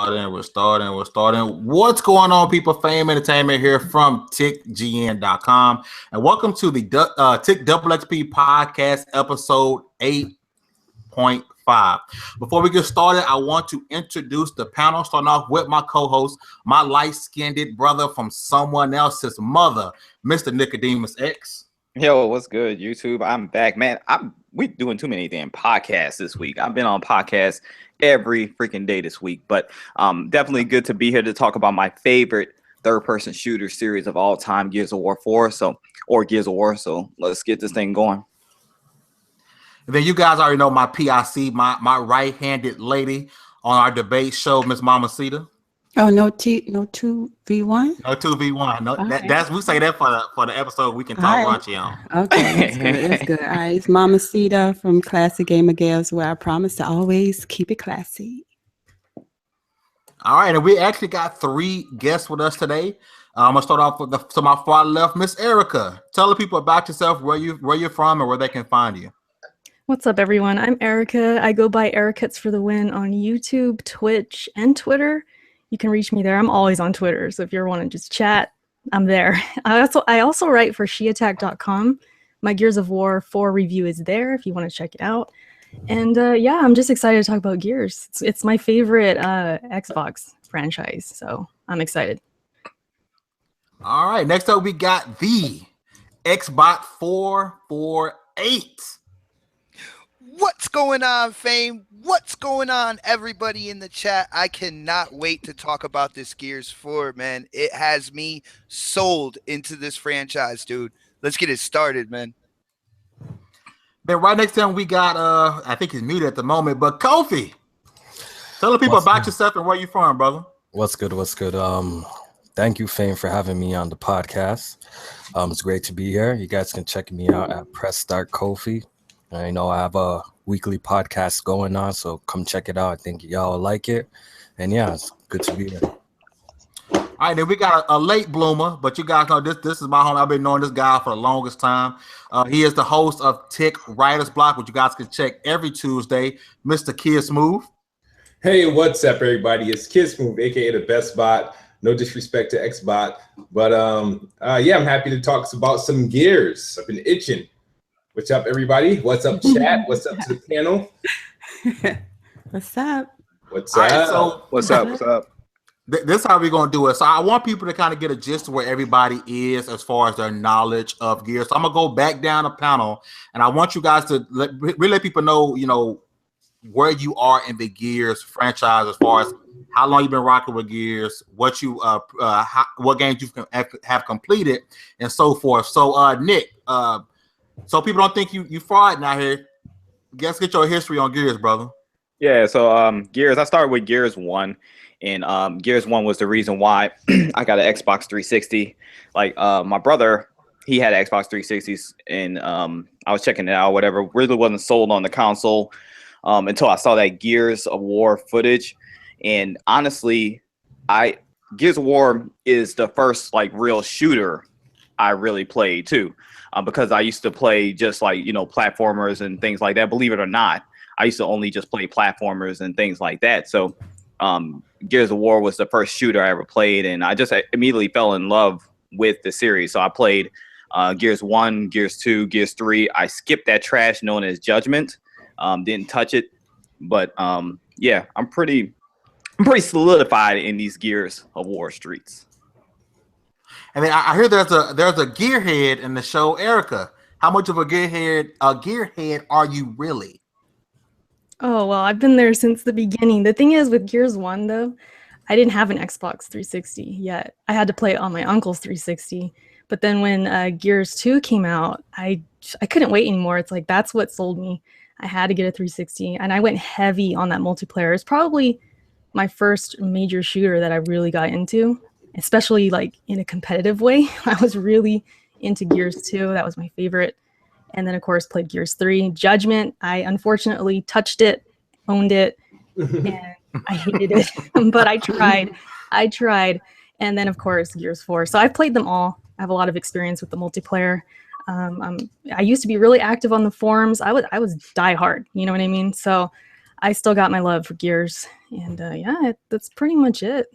We're starting. What's going on, people? Fame Entertainment here from TiCGN.com. And welcome to the TiC Double XP Podcast, episode 8.5. Before we get started, I want to introduce the panel, starting off with my co-host, my light-skinned brother from someone else's mother, Mr. Nickodemus X. Yo, what's good, YouTube? I'm back, man. We doing too many damn podcasts this week. I've been on podcasts every freaking day this week, but definitely good to be here to talk about my favorite third-person shooter series of all time, Gears of War 4, or Gears of War. So let's get this thing going. And then you guys already know my PIC, my right-handed lady on our debate show, Miss Mamacita. Oh, no 2v1? No 2v1. No, that's we say that for the episode we can talk raunchy on. Okay, that's good. All right, it's Mamacita from Classic Gamer Gals, where I promise to always keep it classy. All right, and we actually got 3 guests with us today. I'm gonna start off with to my far left, Miss Erica. Tell the people about yourself, where you're from, and where they can find you. What's up, everyone? I'm Erica. I go by Ericuts for the Win on YouTube, Twitch, and Twitter. You can reach me there. I'm always on Twitter, so if you ever want to just chat, I'm there. I also write for sheattack.com. My Gears of War 4 review is there if you want to check it out. And yeah, I'm just excited to talk about Gears. It's my favorite Xbox franchise, so I'm excited. All right, next up we got the Xbot 448. What's going on, Fame? What's going on, everybody in the chat? I cannot wait to talk about this Gears 4, man. It has me sold into this franchise, dude. Let's get it started, man. Then right next to him, we got, I think he's muted at the moment, but Kofi. Tell the people about yourself and where you're from, brother. What's good? Thank you, Fame, for having me on the podcast. It's great to be here. You guys can check me out at Press Start Kofi. I know I have a weekly podcast going on, so come check it out. I think y'all like it. And yeah, it's good to be here. All right, then we got a late bloomer, but you guys know this is my homie. I've been knowing this guy for the longest time. He is the host of TiC Writer's Block, which you guys can check every Tuesday, Mr. Kid Smooth. Hey, what's up, everybody? It's Kid Smooth, aka the best bot. No disrespect to Xbot, but yeah, I'm happy to talk about some Gears. I've been itching. What's up, everybody? What's up, chat? What's up to the panel? What's up? What's up? Right, so What's up? This is how we're going to do it. So I want people to kind of get a gist of where everybody is as far as their knowledge of Gears. So I'm going to go back down the panel, and I want you guys to really let people know, where you are in the Gears franchise as far as how long you've been rocking with Gears, what you what games you have completed, and so forth. So Nick, so people don't think you fraud now here. Let's get your history on Gears, brother. Yeah, so Gears, I started with Gears 1, and Gears 1 was the reason why I got an Xbox 360. Like, my brother, he had an Xbox 360s, and I was checking it out, whatever. Really wasn't sold on the console until I saw that Gears of War footage. And honestly, Gears of War is the first, like, real shooter I really played, too. Because I used to play just like, platformers and things like that. Believe it or not, I used to only just play platformers and things like that. So Gears of War was the first shooter I ever played. And I just immediately fell in love with the series. So I played Gears 1, Gears 2, Gears 3. I skipped that trash known as Judgment. Didn't touch it. But yeah, I'm pretty solidified in these Gears of War streets. And then I hear there's a gearhead in the show. Erica, how much of a gearhead are you really? Oh, well, I've been there since the beginning. The thing is, with Gears 1, though, I didn't have an Xbox 360 yet. I had to play it on my uncle's 360. But then when Gears 2 came out, I couldn't wait anymore. It's like, that's what sold me. I had to get a 360. And I went heavy on that multiplayer. It's probably my first major shooter that I really got into, especially like in a competitive way. I was really into Gears 2. That was my favorite. And then, of course, played Gears 3. Judgment, I unfortunately touched it, owned it, and I hated it. But I tried. And then, of course, Gears 4. So I've played them all. I have a lot of experience with the multiplayer. I used to be really active on the forums. I was diehard, you know what I mean? So I still got my love for Gears, and yeah, that's pretty much it.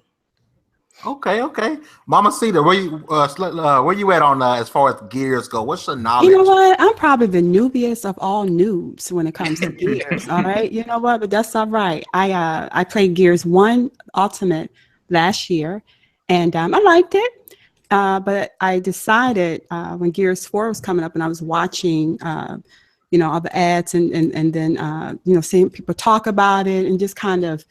Okay. Mamacita, where you at on as far as Gears go? What's your knowledge? You know what? I'm probably the newbiest of all noobs when it comes to Gears. All right, you know what? But that's all right. I played Gears 1 Ultimate last year, and I liked it. But I decided when Gears 4 was coming up, and I was watching, all the ads, and then seeing people talk about it, and just kind of,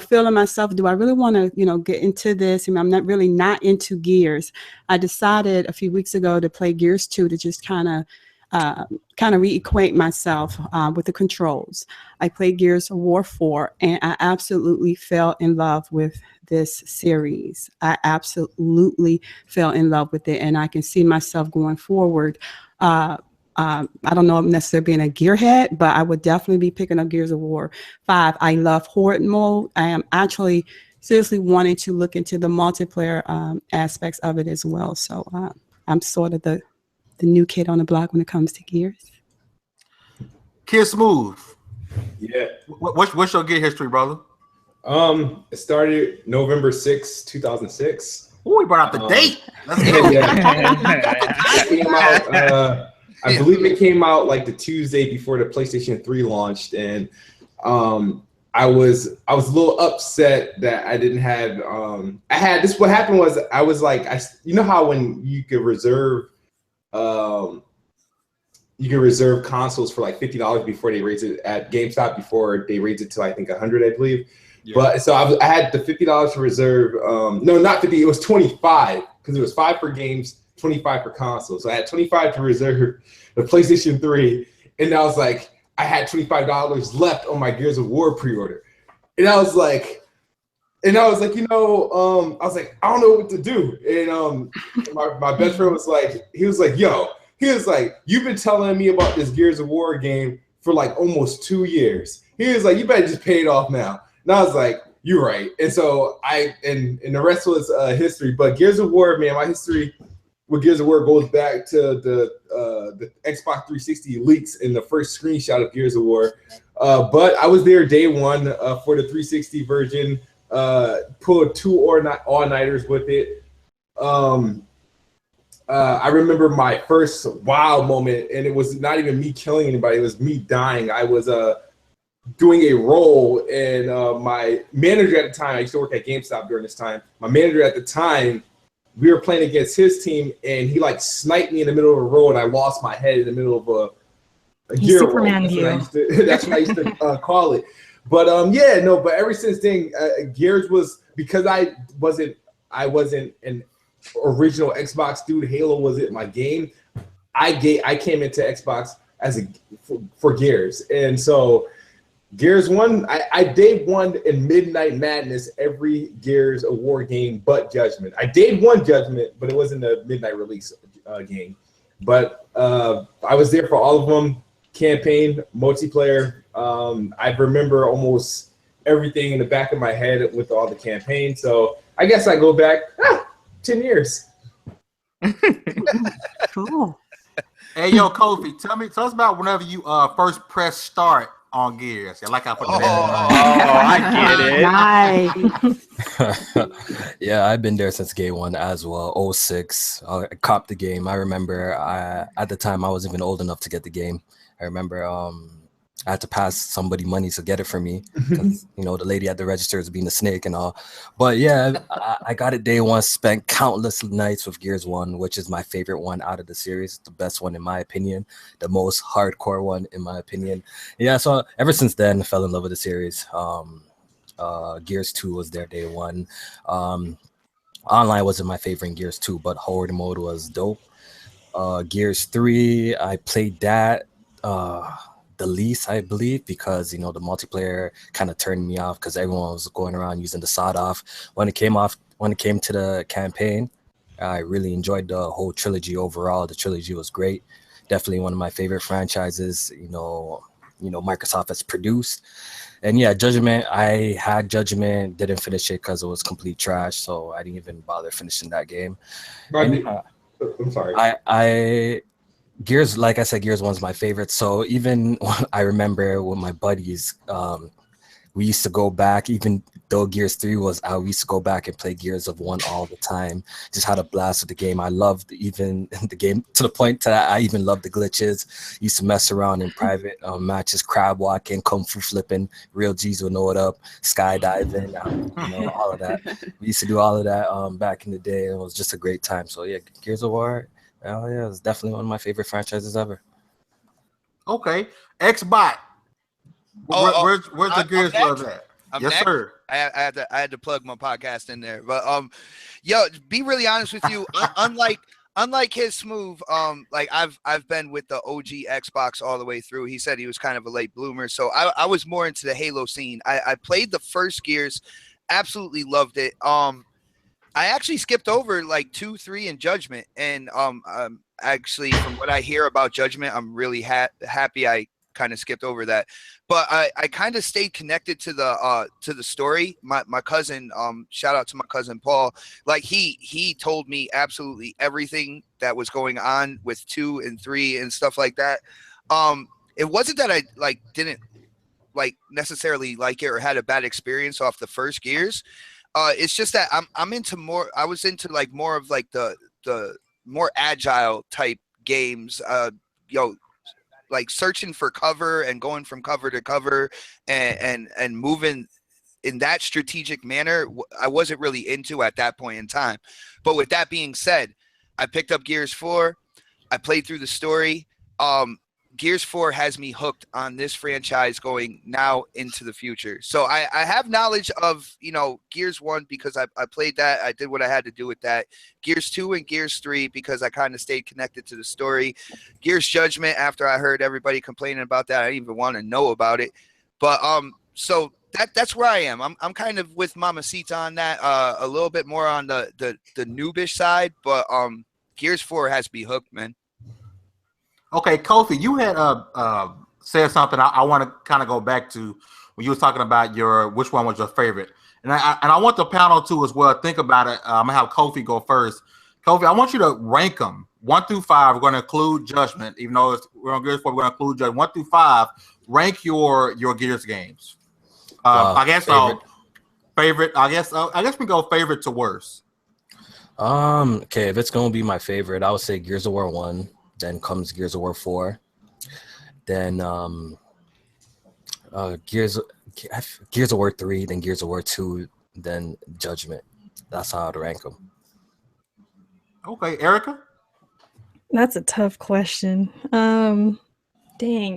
feeling myself, do I really want to, get into this? I'm not into Gears. I decided a few weeks ago to play Gears 2 to just kind of reacquaint myself with the controls. I played Gears of War 4, and I absolutely fell in love with this series. I absolutely fell in love with it, and I can see myself going forward. I don't know if necessarily being a gearhead, but I would definitely be picking up Gears of War 5. I love Horde mode. I am actually seriously wanting to look into the multiplayer aspects of it as well. So I'm sort of the new kid on the block when it comes to Gears. Kid Smooth. Yeah. What's your gear history, brother? It started November 6, 2006. Oh, we brought out the date. Let's go. It came out, I believe it came out like the Tuesday before the PlayStation 3 launched, and I was a little upset that I didn't have What happened was I was like, you know how when you could reserve consoles for like $50 before they raised it at GameStop, before they raised it to I think 100, I believe. Yeah. But so I had the $50 to reserve. No, not 50. It was 25 because it was 5 for games, 25 for consoles. So I had 25 to reserve the PlayStation 3, and I was like, I had $25 left on my Gears of War pre-order, and I was like, I was like, I don't know what to do. And my best friend was like, you've been telling me about this Gears of War game for like almost 2 years. He was like, you better just pay it off now. And I was like, you're right. And so and the rest was history. But Gears of War, man, my history with Gears of War goes back to the Xbox 360 leaks in the first screenshot of Gears of War. But I was there day one for the 360 version. Pulled 2 all-nighters with it. I remember my first wow moment, and it was not even me killing anybody. It was me dying. I was doing a role, and my manager at the time, I used to work at GameStop during this time. My manager at the time, we were playing against his team, and he like sniped me in the middle of a row, and I lost my head in the middle of a gear roll. That's what I used to call it. But but ever since then, Gears was, because I wasn't an original Xbox dude. Halo wasn't my game. I came into Xbox as for Gears, and so Gears 1, I day one in Midnight Madness every Gears of War game but Judgment. I day one Judgment, but it wasn't the midnight release game. But I was there for all of them. Campaign, multiplayer. I remember almost everything in the back of my head with all the campaigns. So I guess I go back 10 years. Cool. Hey, yo, Kofi, tell us about whenever you first press start on Gears. I like how I put I get it. Nice. Yeah, I've been there since game one as well. 06. I copped the game. I remember at the time I wasn't even old enough to get the game. I remember I had to pass somebody money to get it for me because the lady at the register was being a snake and all. But yeah, I got it day one. Spent countless nights with Gears 1, which is my favorite one out of the series. The best one in my opinion, the most hardcore one in my opinion. Yeah, so ever since then, I fell in love with the series. Gears 2 was there day one. Online wasn't my favorite in Gears 2, but Horde mode was dope. Gears 3, I played that the least, I believe, because the multiplayer kind of turned me off because everyone was going around using the sawed off. When it came to the campaign, I really enjoyed the whole trilogy overall. The trilogy was great. Definitely one of my favorite franchises, Microsoft has produced. And yeah, Judgment, I had Judgment, didn't finish it because it was complete trash, so I didn't even bother finishing that game. I'm sorry. Gears, like I said, Gears 1's my favorite. So even I remember with my buddies, we used to go back, even though Gears 3 was out, we used to go back and play Gears of 1 all the time. Just had a blast with the game. I loved even the game to the point that I even loved the glitches. Used to mess around in private matches, crab walking, kung fu flipping, real G's will know it up, skydiving, all of that. We used to do all of that back in the day. It was just a great time. So yeah, Gears of War, hell yeah, it's definitely one of my favorite franchises ever. Okay, Xbot. Where's the Gears love at? Yes, next. sir. I had to plug my podcast in there, but yo, be really honest with you. unlike his Smooth, like I've been with the OG Xbox all the way through. He said he was kind of a late bloomer, so I was more into the Halo scene. I played the first Gears, absolutely loved it. I actually skipped over like 2, 3 and Judgment, and actually from what I hear about Judgment, I'm really happy I kind of skipped over that. But I kind of stayed connected to the story. My cousin, shout out to my cousin Paul, like he told me absolutely everything that was going on with 2 and 3 and stuff like that. It wasn't that I didn't necessarily like it or had a bad experience off the first Gears. It's just that I'm into more. I was into more of the more agile type games. Like searching for cover and going from cover to cover and moving in that strategic manner. I wasn't really into at that point in time. But with that being said, I picked up Gears 4. I played through the story. Gears 4 has me hooked on this franchise going now into the future. So I have knowledge of, Gears 1 because I played that. I did what I had to do with that. Gears 2 and Gears 3 because I kind of stayed connected to the story. Gears Judgment, after I heard everybody complaining about that, I didn't even want to know about it. But so that's where I am. I'm kind of with Mamacita on that, a little bit more on the noobish side, but Gears 4 has me hooked, man. Okay, Kofi, you had said something I want to kind of go back to when you were talking about which one was your favorite, and I want the panel to as well think about it. I'm gonna have Kofi go first. Kofi, I want you to rank them 1 through 5. We're going to include Judgment, even though we're on Gears 4. We're going to include Judgment 1 through 5. Rank your Gears games. I guess favorite. I guess we go favorite to worst. Okay, if it's gonna be my favorite, I would say Gears of War 1. Then comes Gears of War 4. Then Gears of War 3. Then Gears of War 2. Then Judgment. That's how I'd rank them. Okay, Erica? That's a tough question. Dang.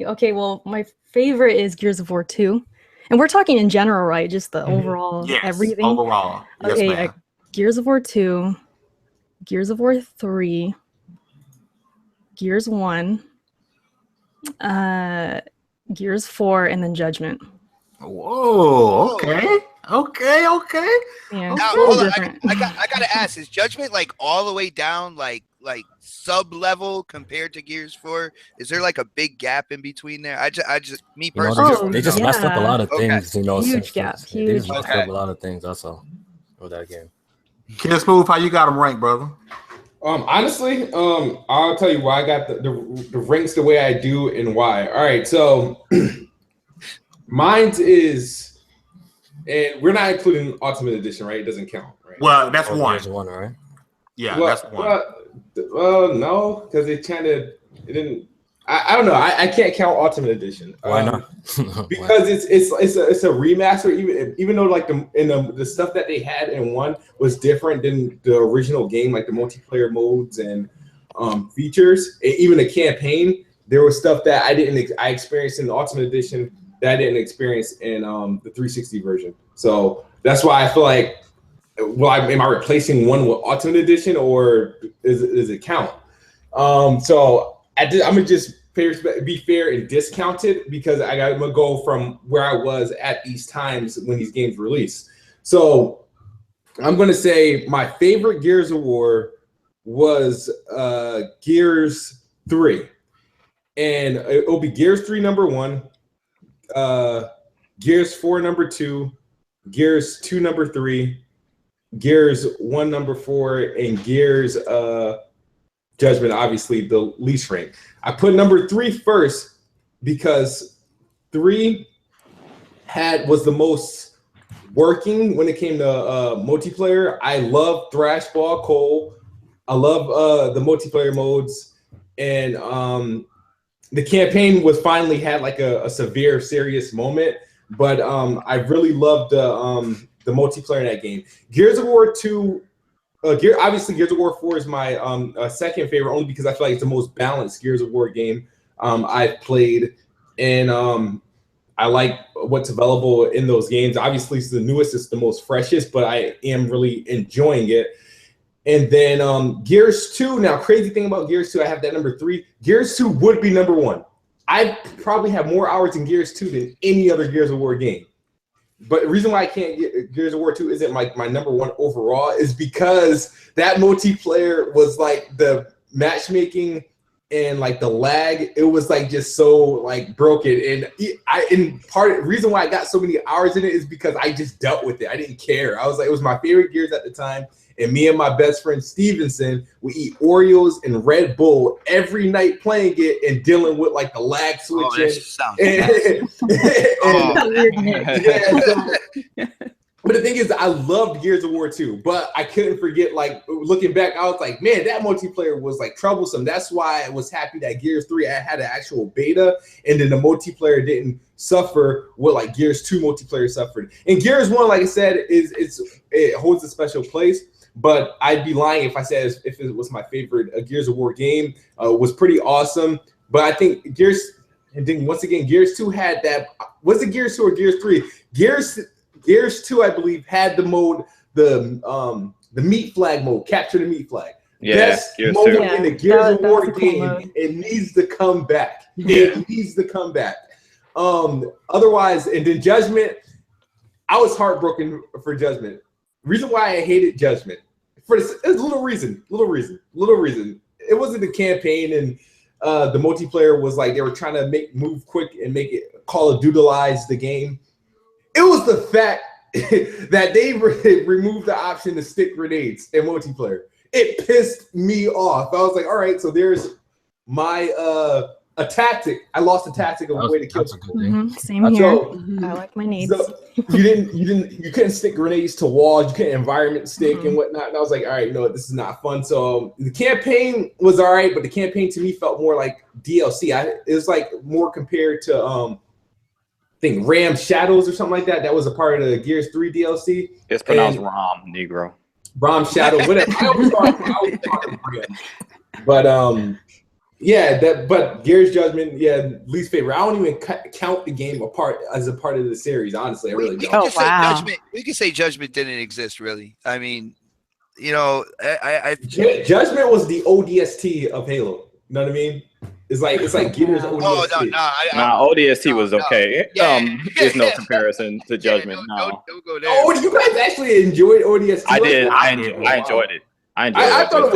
Okay, well, my favorite is Gears of War 2. And we're talking in general, right? Just the overall everything? Overall. Okay, yes, ma'am. Gears of War 2. Gears of War 3. Gears 1, Gears 4, and then Judgment. Whoa, okay. Yeah, now, hold on, I gotta ask, is Judgment all the way down like sub level compared to Gears 4? Is there a big gap in between there? I just me personally, they just messed up a lot of things, Huge gap. They just messed up a lot of things, that's all with that game. Kid Smooth, how you got them ranked, brother? Honestly, I'll tell you why I got the ranks the way I do and why. All right, so mine is, and we're not including Ultimate Edition, right? It doesn't count, right? Well, that's one. There's one, right? Yeah, that's one. No, because it didn't. I don't know. I can't count Ultimate Edition. Why not? Because it's a remaster. Even though the stuff that they had in 1 was different than the original game, like the multiplayer modes and features, and even the campaign. There was stuff that I experienced in the Ultimate Edition that I didn't experience in the 360 version. So that's why I feel like, am I replacing 1 with Ultimate Edition, or does it count? So I'm gonna just be fair and discount it because I'm gonna go from where I was at these times when these games released. So I'm gonna say my favorite Gears of War was Gears 3, and it'll be Gears 3 number 1, Gears 4 number 2, Gears 2 number 3, Gears 1 number 4, and Gears Judgment, obviously the least ranked. I put number 3 first because 3 was the most working when it came to multiplayer. I love Thrashball Cole. I love the multiplayer modes, and the campaign was finally had like a severe, serious moment. But I really loved the multiplayer in that game. Gears of War 2. Obviously, Gears of War 4 is my second favorite, only because I feel like it's the most balanced Gears of War game I've played, and I like what's available in those games. Obviously, it's the newest, it's the most freshest, but I am really enjoying it. And then Gears 2. Now, crazy thing about Gears 2, I have that number 3. Gears 2 would be number 1. I probably have more hours in Gears 2 than any other Gears of War game. But the reason why I can't get Gears of War 2 isn't like my number 1 overall is because that multiplayer was like the matchmaking and like the lag. It was like just so like broken. And reason why I got so many hours in it is because I just dealt with it. I didn't care. I was like, it was my favorite Gears at the time. And me and my best friend Stevenson, we eat Oreos and Red Bull every night playing it and dealing with like the lag switching. But the thing is, I loved Gears of War 2, but I couldn't forget, like, looking back, I was like, man, that multiplayer was like troublesome. That's why I was happy that Gears 3 had an actual beta, and then the multiplayer didn't suffer what like Gears 2 multiplayer suffered. And Gears 1, like I said, it holds a special place. But I'd be lying if I said if it was my favorite Gears of War game. Was pretty awesome. But I think Gears, and then once again, Gears 2 had that. Was it Gears 2 or Gears 3? Gears 2, I believe, had the mode, the meat flag mode, capture the meat flag. Yeah, best moment in the Gears of War game. It needs to come back. It needs to come back. Otherwise, and then Judgment, I was heartbroken for Judgment. Reason why I hated Judgment, for this, a little reason. It wasn't the campaign, and the multiplayer was like they were trying to move quick and make it Call of Duty-lize the game. It was the fact that they removed the option to stick grenades in multiplayer. It pissed me off. I was like, all right, so there's my a tactic. I lost a tactic of a way to kill people. Same here. I like my needs. So you couldn't stick grenades to walls. You couldn't environment stick and whatnot. And I was like, all right, no, this is not fun. So the campaign was all right, but the campaign to me felt more like DLC. It was like more compared to I think Ram Shadows or something like that. That was a part of the Gears 3 DLC. It's pronounced Ram, Negro. Ram Shadow, whatever. I always thought Ram. But but Gears Judgment, least favorite. I don't even count the game as a part of the series. Honestly, I really don't. We could say Judgment didn't exist, really. I mean, you know, Judgment was the ODST of Halo. You know what I mean? It's like Gears ODST. ODST was okay. There's no comparison to Judgment. Don't go there. Oh, you guys actually enjoyed ODST? I did. I enjoyed it. I thought it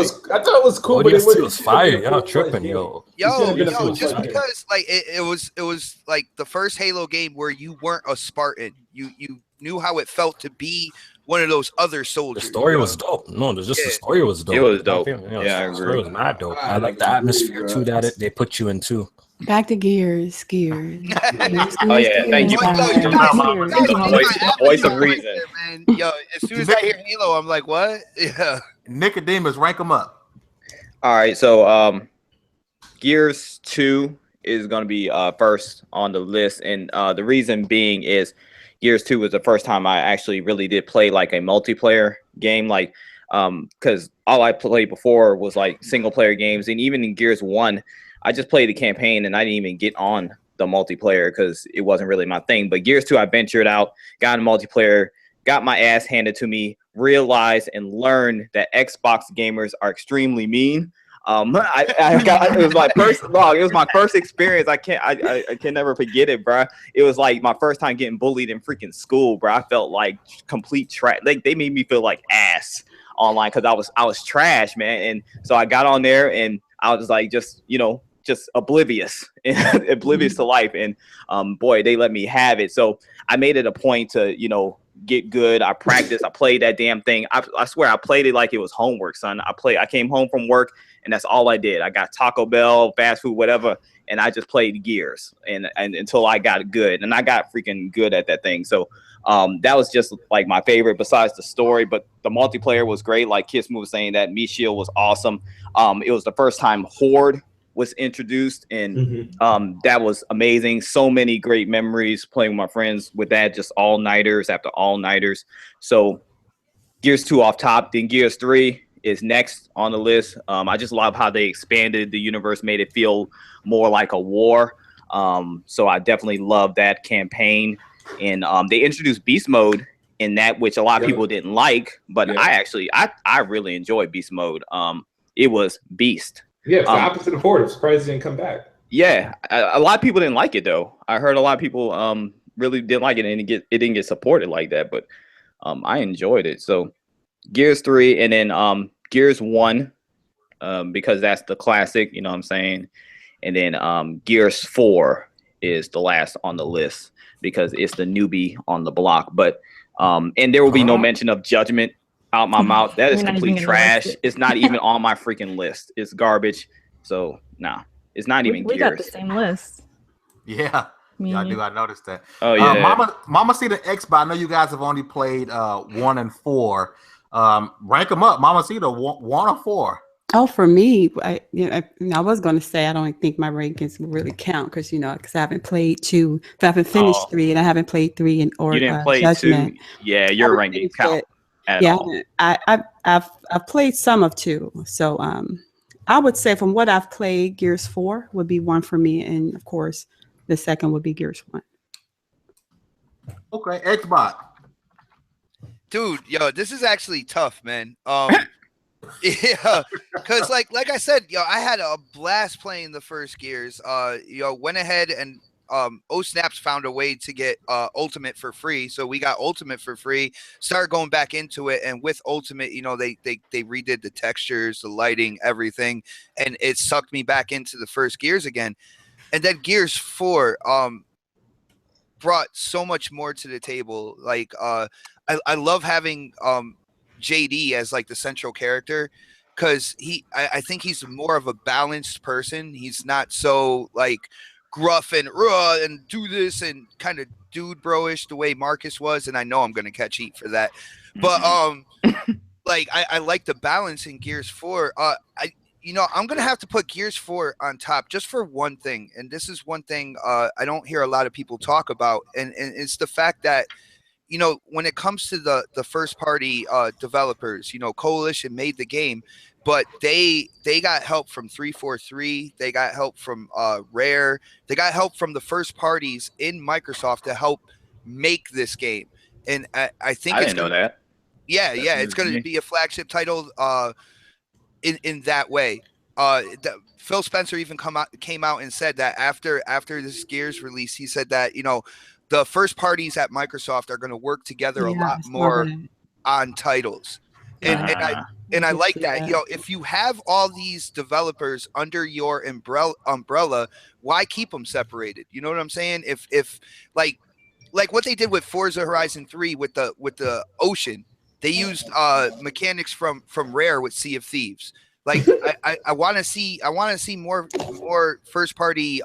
was cool, but it was fire. Y'all tripping, yo. Just because like it was like the first Halo game where you weren't a Spartan. You knew how it felt to be one of those other soldiers. The story was dope. No, the story was dope. It was dope. I agree. The story was not dope. I like the atmosphere too that they put you in too. Back to Gears. Oh yeah, thank you. Voice of reason. Man. Yo, as soon as I hear Halo, I'm like, what? Yeah. Nickodemus, rank them up. All right, so Gears 2 is going to be first on the list, and the reason being is Gears 2 was the first time I actually really did play like a multiplayer game, like because all I played before was like single player games, and even in Gears 1, I just played the campaign and I didn't even get on the multiplayer because it wasn't really my thing. But Gears 2, I ventured out, got in multiplayer, got my ass handed to me, realized and learned that Xbox gamers are extremely mean. It was my first experience. I can never forget it, bro. It was like my first time getting bullied in freaking school, bro. I felt like complete trash. They made me feel like ass online because I was trash, man. And so I got on there and I was like, just oblivious to life. And boy, they let me have it. So I made it a point to, get good. I practiced. I played that damn thing. I swear I played it like it was homework, son. I came home from work and that's all I did. I got Taco Bell, fast food, whatever, and I just played Gears and until I got good, and I got freaking good at that thing. So that was just like my favorite besides the story, but the multiplayer was great. Like Kiss was saying, that Meat Shield was awesome. It was the first time Horde was introduced, and that was amazing. So many great memories playing with my friends with that, just all-nighters after all-nighters. So Gears 2 off top, then Gears 3 is next on the list. I just love how they expanded the universe, made it feel more like a war. So I definitely love that campaign. And they introduced beast mode in that, which a lot of people didn't like, but I really enjoyed beast mode. It was beast. Yeah, it's the opposite of Horde. I'm surprised it didn't come back. Yeah, a lot of people didn't like it though. I heard a lot of people really didn't like it, and it didn't get supported like that. But I enjoyed it. So Gears 3, and then Gears 1, because that's the classic. You know what I'm saying? And then Gears 4 is the last on the list because it's the newbie on the block. But and there will be no mention of Judgment out my mouth. That is complete trash. It's not even on my freaking list. It's garbage. So nah, it's not even we Gears. got the same list. Yeah. Yeah, I do. I noticed that. Oh yeah. Mamacita X, but I know you guys have only played 1 and 4. Rank them up. Mamacita 1 or 4. Oh, for me, I was going to say I don't think my rankings will really count because I haven't played 2. I haven't finished 3, and I haven't played 3 in order. You didn't play Judgment. 2. Yeah, your rankings count. I've played some of 2, so I would say from what I've played, Gears 4 would be 1 for me, and of course the second would be Gears 1. Okay, Xbox. Dude, yo, this is actually tough, man. Yeah, because like I said, I had a blast playing the first Gears. Went ahead and Snaps found a way to get Ultimate for free, so we got Ultimate for free. Started going back into it, and with Ultimate, they redid the textures, the lighting, everything, and it sucked me back into the first Gears again. And then Gears 4 brought so much more to the table. Like I love having JD as like the central character because I think he's more of a balanced person. He's not so like gruff and do this and kind of dude bro-ish the way Marcus was, and I know I'm gonna catch heat for that, but like I like the balance in Gears 4. I'm gonna have to put Gears 4 on top just for one thing, and this is one thing I don't hear a lot of people talk about, and it's the fact that when it comes to the first party developers, Coalition made the game, but they got help from 343. They got help from Rare. They got help from the first parties in Microsoft to help make this game. And I think I didn't know that. Yeah, it's going to be a flagship title in that way. Phil Spencer even came out and said that after this Gears release, he said that the first parties at Microsoft are going to work together a lot more on titles. And I like that. If you have all these developers under your umbrella, why keep them separated? You know what I'm saying? If like what they did with Forza Horizon 3 with the ocean, they used mechanics from Rare with Sea of Thieves. Like I want to see more first party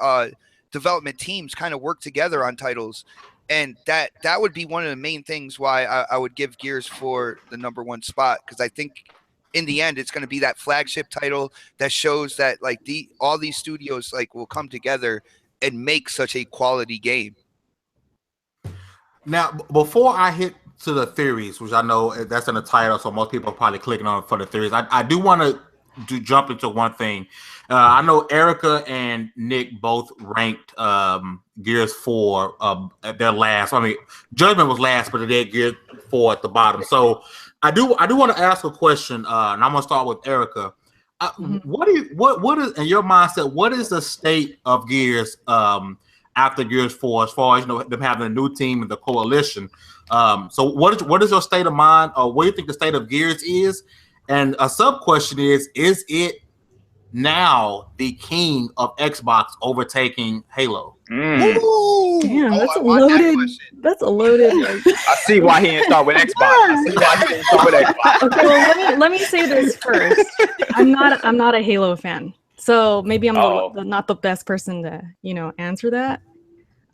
development teams kind of work together on titles. And that would be one of the main things why I would give Gears 4 the #1 spot, because I think in the end it's going to be that flagship title that shows that like all these studios like will come together and make such a quality game. Now, before I hit to the theories, which I know that's in the title, so most people are probably clicking on it for the theories, I do want to jump into one thing. I know Erica and Nick both ranked Gears 4 at their last. I mean, Judgment was last, but they had Gears 4 at the bottom. So I do want to ask a question, and I'm gonna start with Erica. What is in your mindset? What is the state of Gears after Gears 4, as far as them having a new team and the coalition? So what is your state of mind, or what do you think the state of Gears is? And a sub question is it now the king of Xbox overtaking Halo? Ooh. Damn, Oh, that's I a want that loaded. question. That's a loaded. Like, I see why he didn't start with Xbox. I see why he didn't start with Xbox. okay, well let me say this first. I'm not a Halo fan, so maybe I'm not the best person to answer that.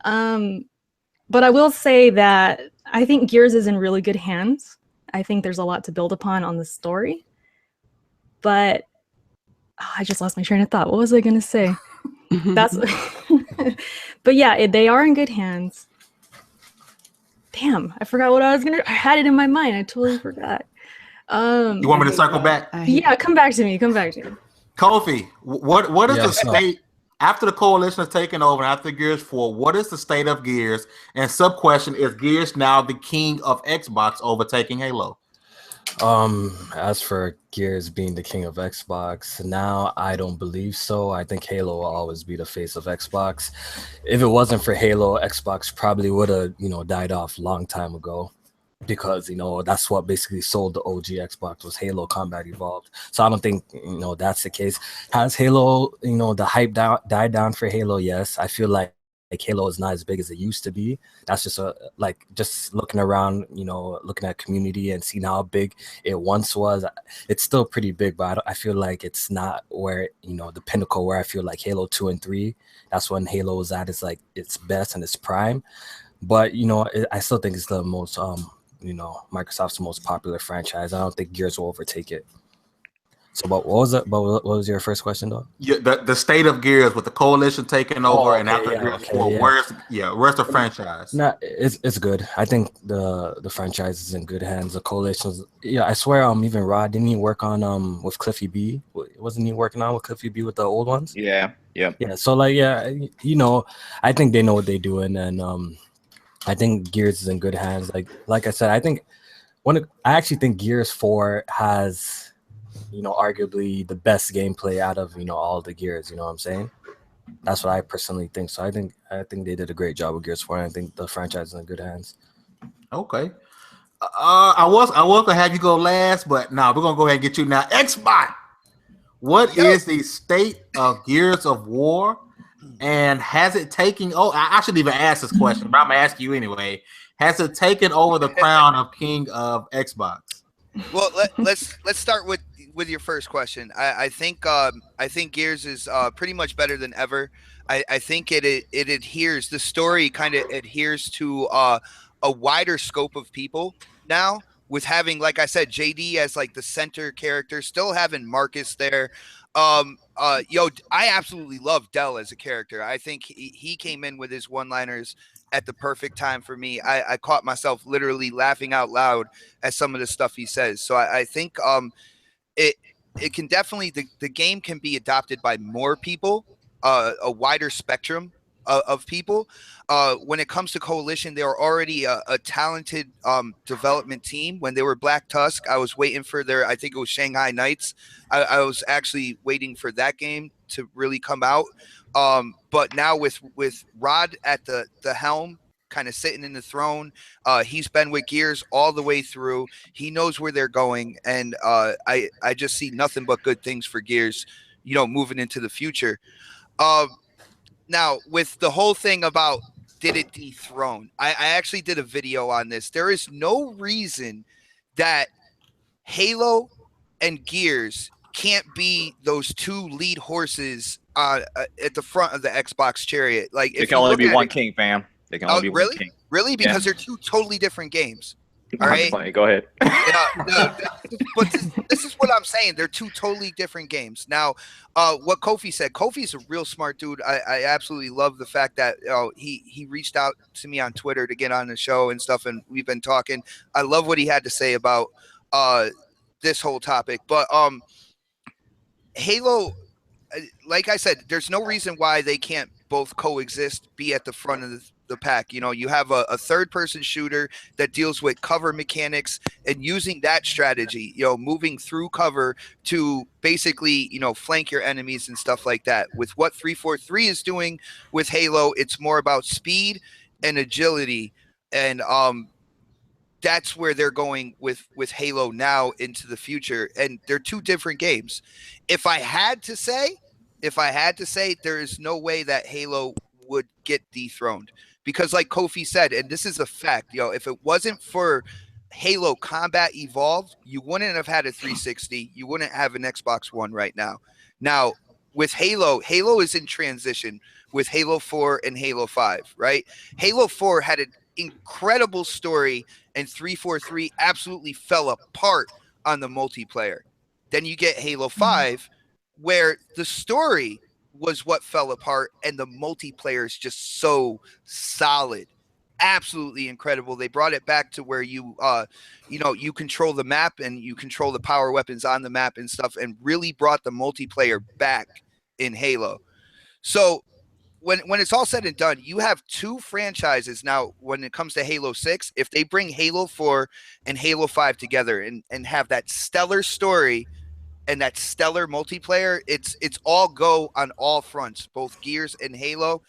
But I will say that I think Gears is in really good hands. I think there's a lot to build upon on the story. But I just lost my train of thought. What was I gonna say? That's but yeah, they are in good hands. Damn, I forgot what I was gonna. I had it in my mind. I totally forgot. You want me to circle back? Yeah, come back to me. Kofi, what is the state after the coalition has taken over after Gears 4? What is the state of Gears? And sub question, is Gears now the king of Xbox overtaking Halo? As for Gears being the king of Xbox, now I don't believe so. I think Halo will always be the face of Xbox. If it wasn't for Halo, Xbox probably would have, died off a long time ago, because that's what basically sold the OG Xbox was Halo Combat Evolved. So I don't think that's the case. Has Halo, the hype died down for Halo? Yes, I feel like Halo is not as big as it used to be. That's just just looking around, looking at community and seeing how big it once was. It's still pretty big, but I feel like it's not where the pinnacle where I feel like Halo 2 and 3. That's when Halo is at its best and its prime. But I still think it's the most Microsoft's most popular franchise. I don't think Gears will overtake it. So, but what was your first question, though? Yeah, the state of Gears with the coalition taking over, and after Gears 4, where's the franchise? Nah, it's good. I think the franchise is in good hands. The coalition's, I swear, even Rod, didn't he work on with Cliffy B? Wasn't he working on with Cliffy B with the old ones? Yeah. So I think they know what they're doing, and I think Gears is in good hands. Like I said, I actually think Gears 4 has arguably the best gameplay out of all the Gears. You know what I'm saying? That's what I personally think. So I think they did a great job with Gears 4, and I think the franchise is in good hands. Okay. I was gonna have you go last, but now we're gonna go ahead and get you now. Xbox. What is the state of Gears of War? And has it taken? Oh, I shouldn't even ask this question, but I'm gonna ask you anyway. Has it taken over the crown of King of Xbox? Well, let's start with your first question. I think Gears is pretty much better than ever. I think it adheres. The story kind of adheres to a wider scope of people now, with having, like I said, JD as like the center character, still having Marcus there. I absolutely love Dell as a character. I think he came in with his one-liners at the perfect time for me. I caught myself literally laughing out loud at some of the stuff he says. So I think it can definitely, the game can be adopted by more people, a wider spectrum of people. When it comes to Coalition, they were already a talented development team. When they were Black Tusk, I was waiting for I think it was Shanghai Knights. I was actually waiting for that game to really come out. But now with Rod at the helm, kind of sitting in the throne, he's been with Gears all the way through. He knows where they're going, and I just see nothing but good things for Gears, moving into the future. Now, with the whole thing about did it dethrone, I actually did a video on this. There is no reason that Halo and Gears can't be those two lead horses at the front of the Xbox chariot. Like, it can only be one king, fam. They can only be really? one king. Really? Because they're two totally different games. All I'm right. funny. Go ahead. But this is what I'm saying. They're two totally different games. Now, what Kofi said, Kofi's a real smart dude. I absolutely love the fact that he reached out to me on Twitter to get on the show and stuff, and we've been talking. I love what he had to say about this whole topic. But Halo, like I said, there's no reason why they can't both coexist, be at the front of the pack. You have a third-person shooter that deals with cover mechanics and using that strategy, moving through cover to basically, flank your enemies and stuff like that. With what 343 is doing with Halo, it's more about speed and agility. And that's where they're going with Halo now into the future, and they're two different games. If I had to say, there is no way that Halo would get dethroned, because like Kofi said, and this is a fact, if it wasn't for Halo Combat Evolved, you wouldn't have had a 360. You wouldn't have an Xbox One right now. Now, with Halo is in transition with Halo 4 and Halo 5, right? Halo 4 had an incredible story, and 343 absolutely fell apart on the multiplayer. Then you get Halo 5, where the story was what fell apart, and the multiplayer is just so solid. Absolutely incredible. They brought it back to where you control the map and you control the power weapons on the map and stuff, and really brought the multiplayer back in Halo. So when it's all said and done, you have two franchises now when it comes to Halo 6. If they bring Halo 4 and Halo 5 together and have that stellar story and that stellar multiplayer, it's all go on all fronts. Both Gears and Halo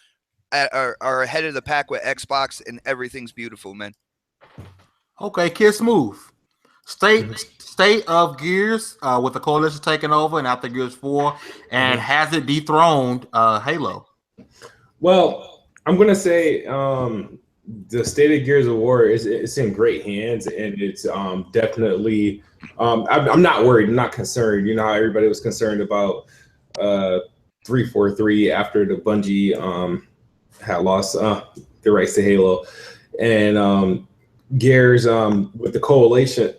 are ahead of the pack with Xbox, and everything's beautiful, man. Okay, Kiss Move. State of Gears with the Coalition taking over and after Gears 4, and has it dethroned Halo? Well, I'm gonna say the state of Gears of War it's in great hands, and it's definitely. I'm not worried. I'm not concerned. You know how everybody was concerned about 343 after the Bungie had lost the rights to Halo, and Gears with the coalition.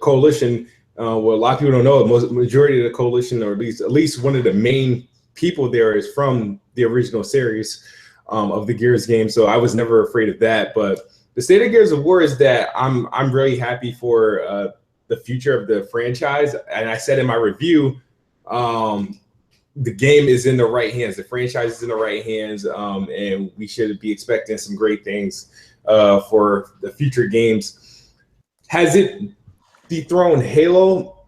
What a lot of people don't know, the majority of the coalition, or at least one of the main people there, is from the original series of the Gears game. So I was never afraid of that. But the state of Gears of War is that I'm really happy for the future of the franchise. And I said in my review, the game is in the right hands. The franchise is in the right hands, and we should be expecting some great things for the future games. Has it dethroned Halo?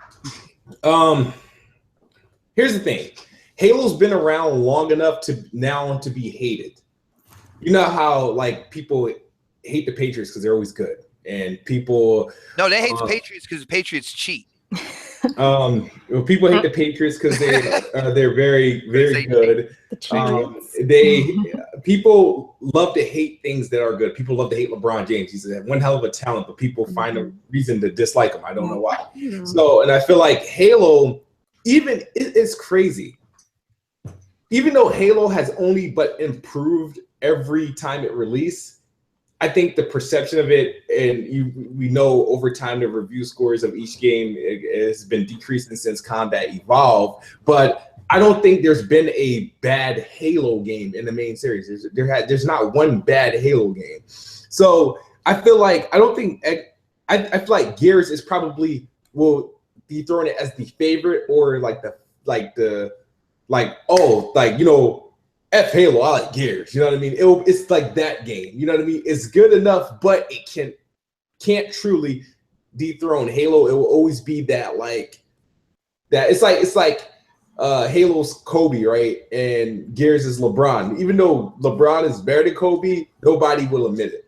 Here's the thing. Halo's been around long enough to be hated. You know how like people hate the Patriots because they're always good, and people they hate the Patriots because the Patriots cheat. People hate the Patriots because they're very, very good. People love to hate things that are good. People love to hate LeBron James. He's one hell of a talent, but people find a reason to dislike him. I don't know why. So, and I feel like Halo, it's crazy. Even though Halo has only but improved every time it released, I think the perception of it, and we know over time the review scores of each game has been decreasing since Combat Evolved, but I don't think there's been a bad Halo game in the main series. There's not one bad Halo game. So I feel like I feel like Gears is probably will dethrone it as the favorite, or F Halo, I like Gears. You know what I mean? It's like that game. You know what I mean? It's good enough, but it can't truly dethrone Halo. It will always be that It's like Halo's Kobe, right? And Gears is LeBron. Even though LeBron is better than Kobe, nobody will admit it.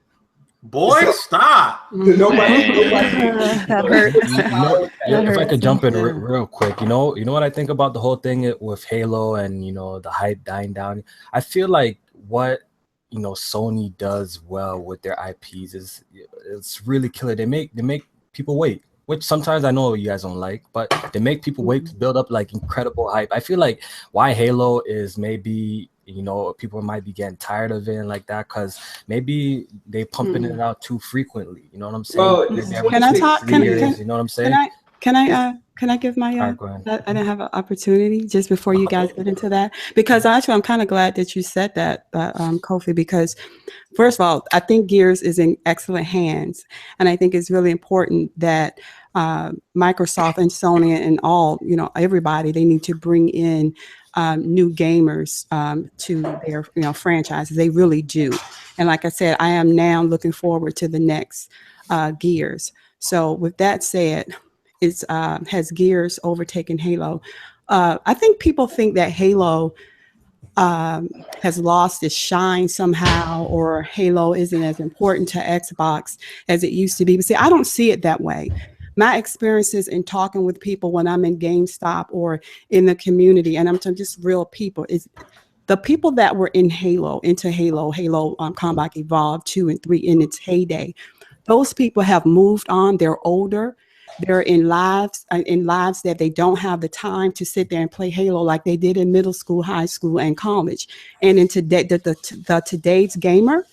Boy, stop. Nobody. That hurts. If I could jump in real quick, you know what I think about the whole thing with Halo and the hype dying down. I feel like what Sony does well with their IPs is it's really killer. They make people wait, which sometimes I know you guys don't like, but they make people wait to build up like incredible hype. I feel like why Halo is maybe people might be getting tired of it like that because maybe they pumping it out too frequently. You know what I'm saying? Well, can I talk? You know what I'm saying? Can I give my? Right, go ahead. I didn't have an opportunity just before you guys get into that, because actually I'm kind of glad that you said that, Kofi, because first of all, I think Gears is in excellent hands, and I think it's really important that Microsoft and Sony and all everybody, they need to bring in new gamers to their franchises. They really do. And like I said, I am now looking forward to the next Gears. So with that said, has Gears overtaken Halo? I think people think that Halo has lost its shine somehow, or Halo isn't as important to Xbox as it used to be. But see, I don't see it that way. My experiences in talking with people when I'm in GameStop or in the community, and I'm just real people, is the people that were in Halo, into Halo, Combat Evolved 2 and 3 in its heyday. Those people have moved on. They're older. They're in lives that they don't have the time to sit there and play Halo like they did in middle school, high school, and college. And in today, today's gamer,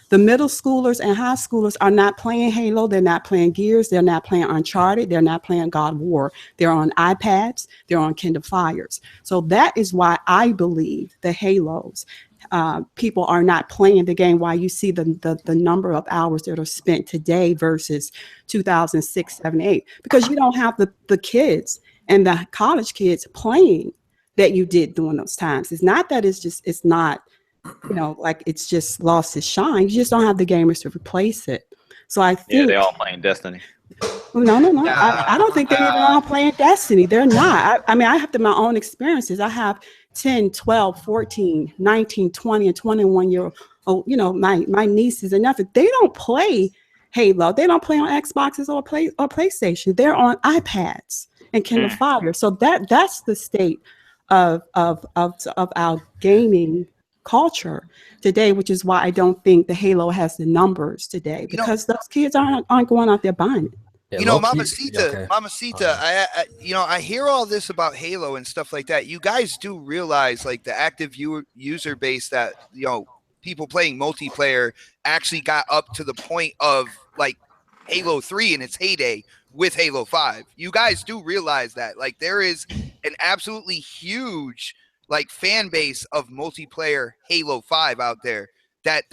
the middle schoolers and high schoolers are not playing Halo. They're not playing Gears. They're not playing Uncharted. They're not playing God of War. They're on iPads. They're on Kindle Fires. So that is why I believe the Halos, people are not playing the game. Why you see the number of hours that are spent today versus 2006, 7, 8, because you don't have the kids and the college kids playing that you did during those times. It's not that it's not, like it's just lost its shine. You just don't have the gamers to replace it. So I think they're all playing Destiny. No. I don't think they're even all playing Destiny. They're not. I mean, I have my own experiences. I have 10, 12, 14, 19, 20, and 21-year-old, my nieces and nephews. They don't play Halo. They don't play on Xboxes or PlayStation. They're on iPads and Kindle Fire. So that's the state of our gaming culture today, which is why I don't think the Halo has the numbers today, because those kids aren't going out there buying it. Yeah, Mamacita, I hear all this about Halo and stuff like that. You guys do realize, like, the active user base that, people playing multiplayer actually got up to the point of, like, Halo 3 in its heyday with Halo 5. You guys do realize that, like, there is an absolutely huge, like, fan base of multiplayer Halo 5 out there that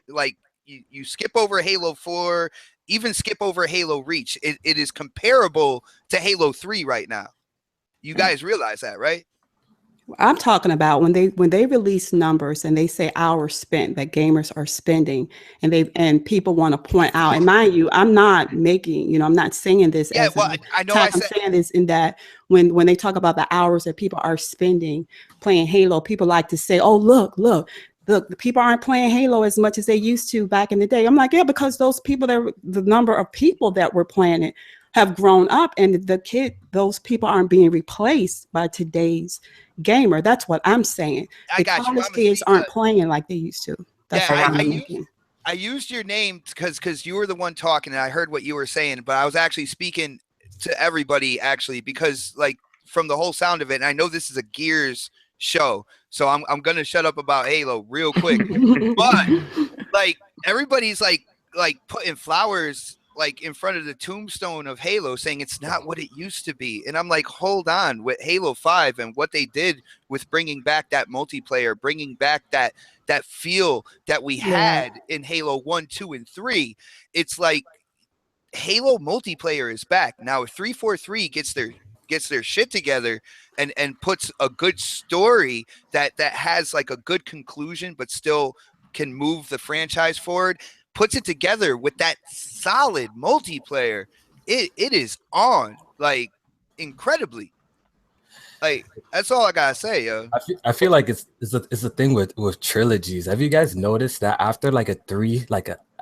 like, you skip over Halo 4, even skip over Halo Reach. It is comparable to Halo 3 right now. You guys realize that, right? I'm talking about when they release numbers and they say hours spent that gamers are spending, and people want to point out, and mind you, I'm not making, I'm not saying this I know I'm saying this in that when they talk about the hours that people are spending playing Halo, people like to say, oh, look, the people aren't playing Halo as much as they used to back in the day. I'm like, yeah, because those people, the number of people that were playing it have grown up, and those people aren't being replaced by today's gamer. That's what I'm saying. The college kids aren't playing like they used to. That's what I'm making. I used your name because you were the one talking, and I heard what you were saying, but I was actually speaking to everybody, actually, because, like, from the whole sound of it, and I know this is a Gears show, so I'm gonna shut up about Halo real quick. But, like, everybody's like putting flowers, like, in front of the tombstone of Halo, saying it's not what it used to be. And I'm like, hold on, with Halo 5 and what they did with bringing back that multiplayer, bringing back that feel that we had in Halo 1, 2, and 3, it's like Halo multiplayer is back. Now, if 343 gets their shit together and puts a good story that has, like, a good conclusion but still can move the franchise forward, puts it together with that solid multiplayer, it is on, like, incredibly. Like, that's all I gotta say, yo. I feel like it's a thing with trilogies. Have you guys noticed that after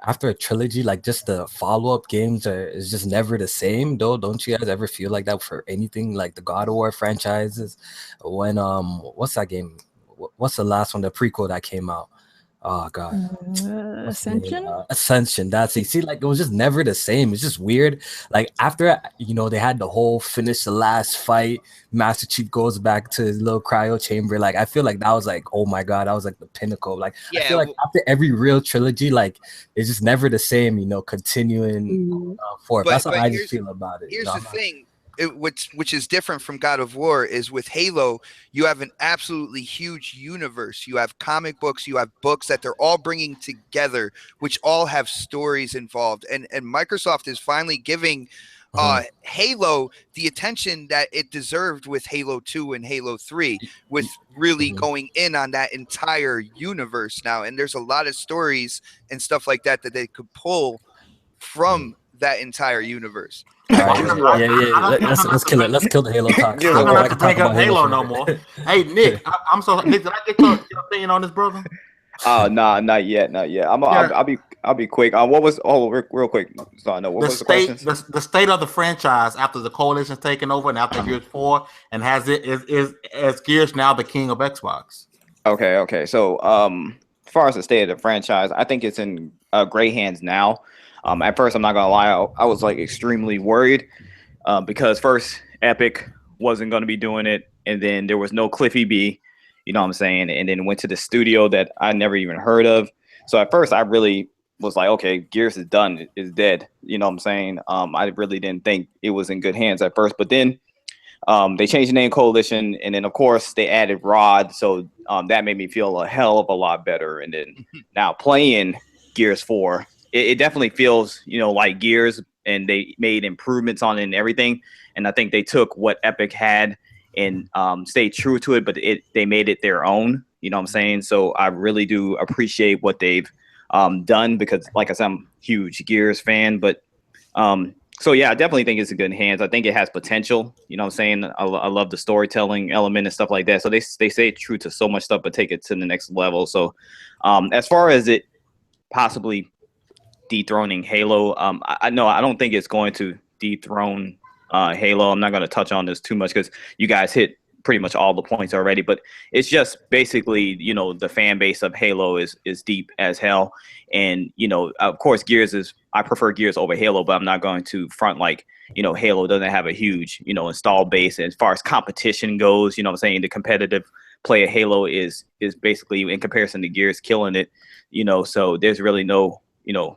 after a trilogy, like, just the follow-up games is just never the same, though? Don't you guys ever feel like that for anything, like the God of War franchises? When what's that game? What's the last one, the prequel that came out? Oh God, Ascension. Ascension. That's it. See, like, it was just never the same. It's just weird. Like, after they had the whole finish the last fight, Master Chief goes back to his little cryo chamber. Like, I feel like that was like, oh my God, that was like the pinnacle. Like, I feel like after every real trilogy, like, it's just never the same. Continuing forward. That's how I just feel about it. Here's the thing. Which is different from God of War is with Halo, you have an absolutely huge universe. You have comic books, you have books that they're all bringing together, which all have stories involved. And Microsoft is finally giving Halo the attention that it deserved with Halo 2 and Halo 3, with really going in on that entire universe now. And there's a lot of stories and stuff like that they could pull from that entire universe. All right, let's kill it. Let's kill the Halo talk. I'm gonna have to bring up Halo no more. Hey, Nick, I'm so Nick. Did I get your opinion on this, brother? Oh, nah, not yet. I'll be quick. What was real quick? So I know what was the question? The state of the franchise after the coalition's taken over and after Gears 4, and is Gears now the king of Xbox? Okay. So as far as the state of the franchise, I think it's in great hands now. At first, I'm not gonna lie, I was like extremely worried because first Epic wasn't gonna be doing it, and then there was no Cliffy B. You know what I'm saying? And then went to the studio that I never even heard of. So at first I really was like, okay, Gears is done, is dead. You know what I'm saying? I really didn't think it was in good hands at first. But then they changed the name Coalition. And then, of course, they added Rod. So that made me feel a hell of a lot better. And then now playing Gears 4, it definitely feels, like Gears. And they made improvements on it and everything. And I think they took what Epic had and stay true to it, but they made it their own. You know what I'm saying? So I really do appreciate what they've done because, like I said, I'm a huge Gears fan. But so yeah, I definitely think it's in good hands. I think it has potential. You know what I'm saying? I love the storytelling element and stuff like that. So they stay true to so much stuff, but take it to the next level. So as far as it possibly dethroning Halo, I don't think it's going to dethrone Halo. I'm not going to touch on this too much because you guys hit pretty much all the points already, but it's just basically, the fan base of Halo is deep as hell. And, of course, I prefer Gears over Halo, but I'm not going to front like, Halo doesn't have a huge, install base. And as far as competition goes, you know what I'm saying, the competitive play of Halo is basically in comparison to Gears killing it, so there's really no,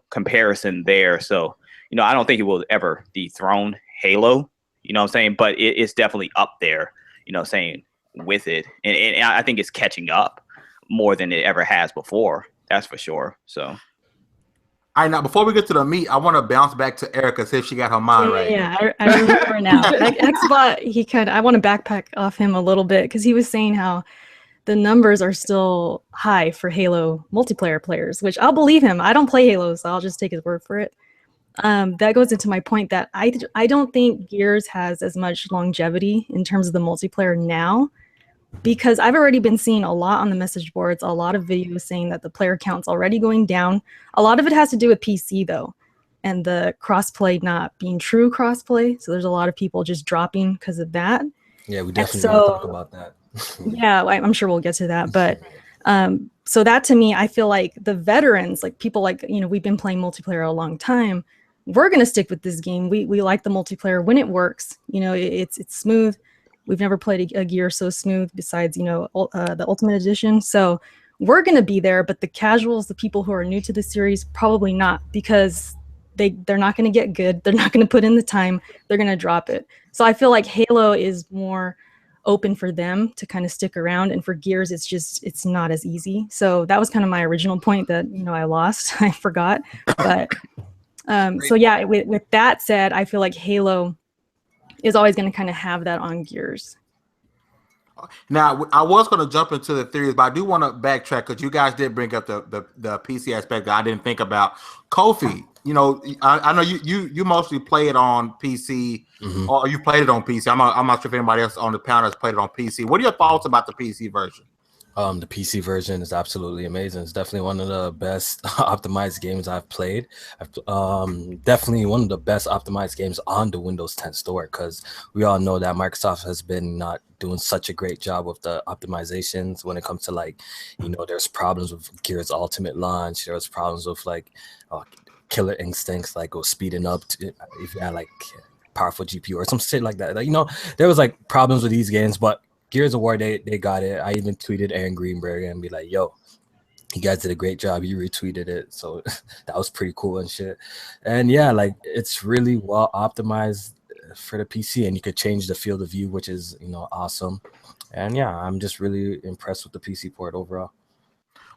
comparison there. So, I don't think it will ever dethrone Halo, you know what I'm saying? But it's definitely up there, saying with it. And I think it's catching up more than it ever has before. That's for sure. So. All right, now before we get to the meat, I want to bounce back to Erica, see if she got her mind right. Yeah, I remember now. Like Xbot, I want to backpack off him a little bit because he was saying how the numbers are still high for Halo multiplayer players, which I'll believe him. I don't play Halo, so I'll just take his word for it. That goes into my point that I don't think Gears has as much longevity in terms of the multiplayer now, because I've already been seeing a lot on the message boards, a lot of videos saying that the player count's already going down. A lot of it has to do with PC though, and the crossplay not being true crossplay. So there's a lot of people just dropping because of that. Yeah, we definitely want to talk about that. Yeah, I'm sure we'll get to that, but so that to me, I feel like the veterans, like people like, we've been playing multiplayer a long time. We're going to stick with this game. We like the multiplayer when it works. It's smooth. We've never played a Gear so smooth besides, the Ultimate Edition. So we're going to be there, but the casuals, the people who are new to the series, probably not, because they're not going to get good. They're not going to put in the time. They're going to drop it. So I feel like Halo is more open for them to kind of stick around, and for Gears, it's not as easy. So that was kind of my original point that, I lost. I forgot. But so yeah, with that said, I feel like Halo is always going to kind of have that on Gears. Now, I was going to jump into the theories, but I do want to backtrack because you guys did bring up the PC aspect that I didn't think about. Kofi, I know you mostly play it on PC, or you played it on PC. I'm not sure if anybody else on the panel has played it on PC. What are your thoughts about the PC version? The PC version is absolutely amazing. It's definitely one of the best optimized games I've played. Definitely one of the best optimized games on the Windows 10 store, because we all know that Microsoft has been not doing such a great job with the optimizations when it comes to there's problems with Gears Ultimate launch. There's problems with Killer Instincts, speeding up if you had powerful GPU or some shit like that. There was problems with these games, but Gears of War, they got it. I even tweeted Aaron Greenberg and be like, yo, you guys did a great job. You retweeted it. So that was pretty cool and shit. And yeah, it's really well optimized for the PC, and you could change the field of view, which is, awesome. And yeah, I'm just really impressed with the PC port overall.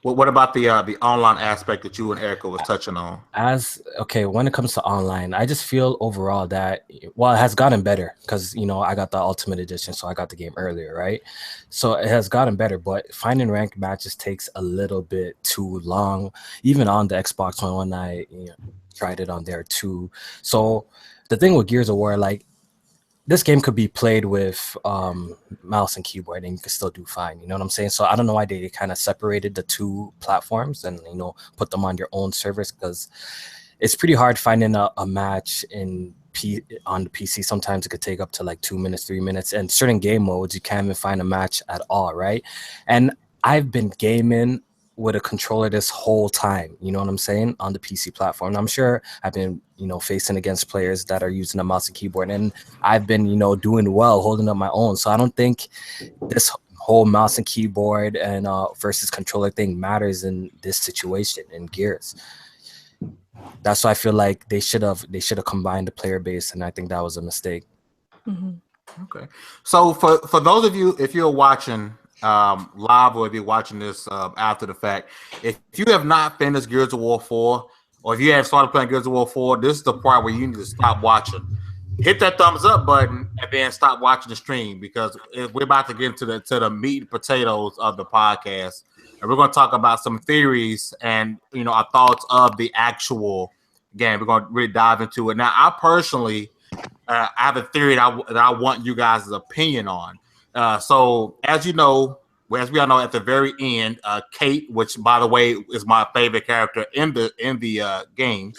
Well, what about the online aspect that you and Erica was touching on? When it comes to online, I just feel overall that, it has gotten better because, I got the Ultimate Edition, so I got the game earlier, right? So it has gotten better, but finding ranked matches takes a little bit too long, even on the Xbox One when I tried it on there too. So the thing with Gears of War, like, this game could be played with mouse and keyboard and you could still do fine. You know what I'm saying? So I don't know why they kind of separated the two platforms and, you know, put them on your own servers, because it's pretty hard finding a match on the PC. Sometimes it could take up to like 2 minutes, 3 minutes. And certain game modes, you can't even find a match at all, right? And I've been gaming with a controller this whole time, you know what I'm saying, on the PC platform. And I'm sure I've been, you know, facing against players that are using a mouse and keyboard, and I've been, you know, doing well, holding up my own. So I don't think this whole mouse and keyboard and versus controller thing matters in this situation in Gears. That's why I feel like they should have combined the player base, and I think that was a mistake. Mm-hmm. Okay, so for those of you, if you're watching live or if you're watching this after the fact, if you have not finished Gears of War 4, or if you have started playing Gears of War 4, this is the part where you need to stop watching. Hit that thumbs up button and then stop watching the stream, because we're about to get into the meat and potatoes of the podcast, and we're going to talk about some theories and, you know, our thoughts of the actual game. We're going to really dive into it. Now, I personally, I have a theory that I want you guys' opinion on. So as you know, as we all know, at the very end, Kate, which by the way is my favorite character in the game,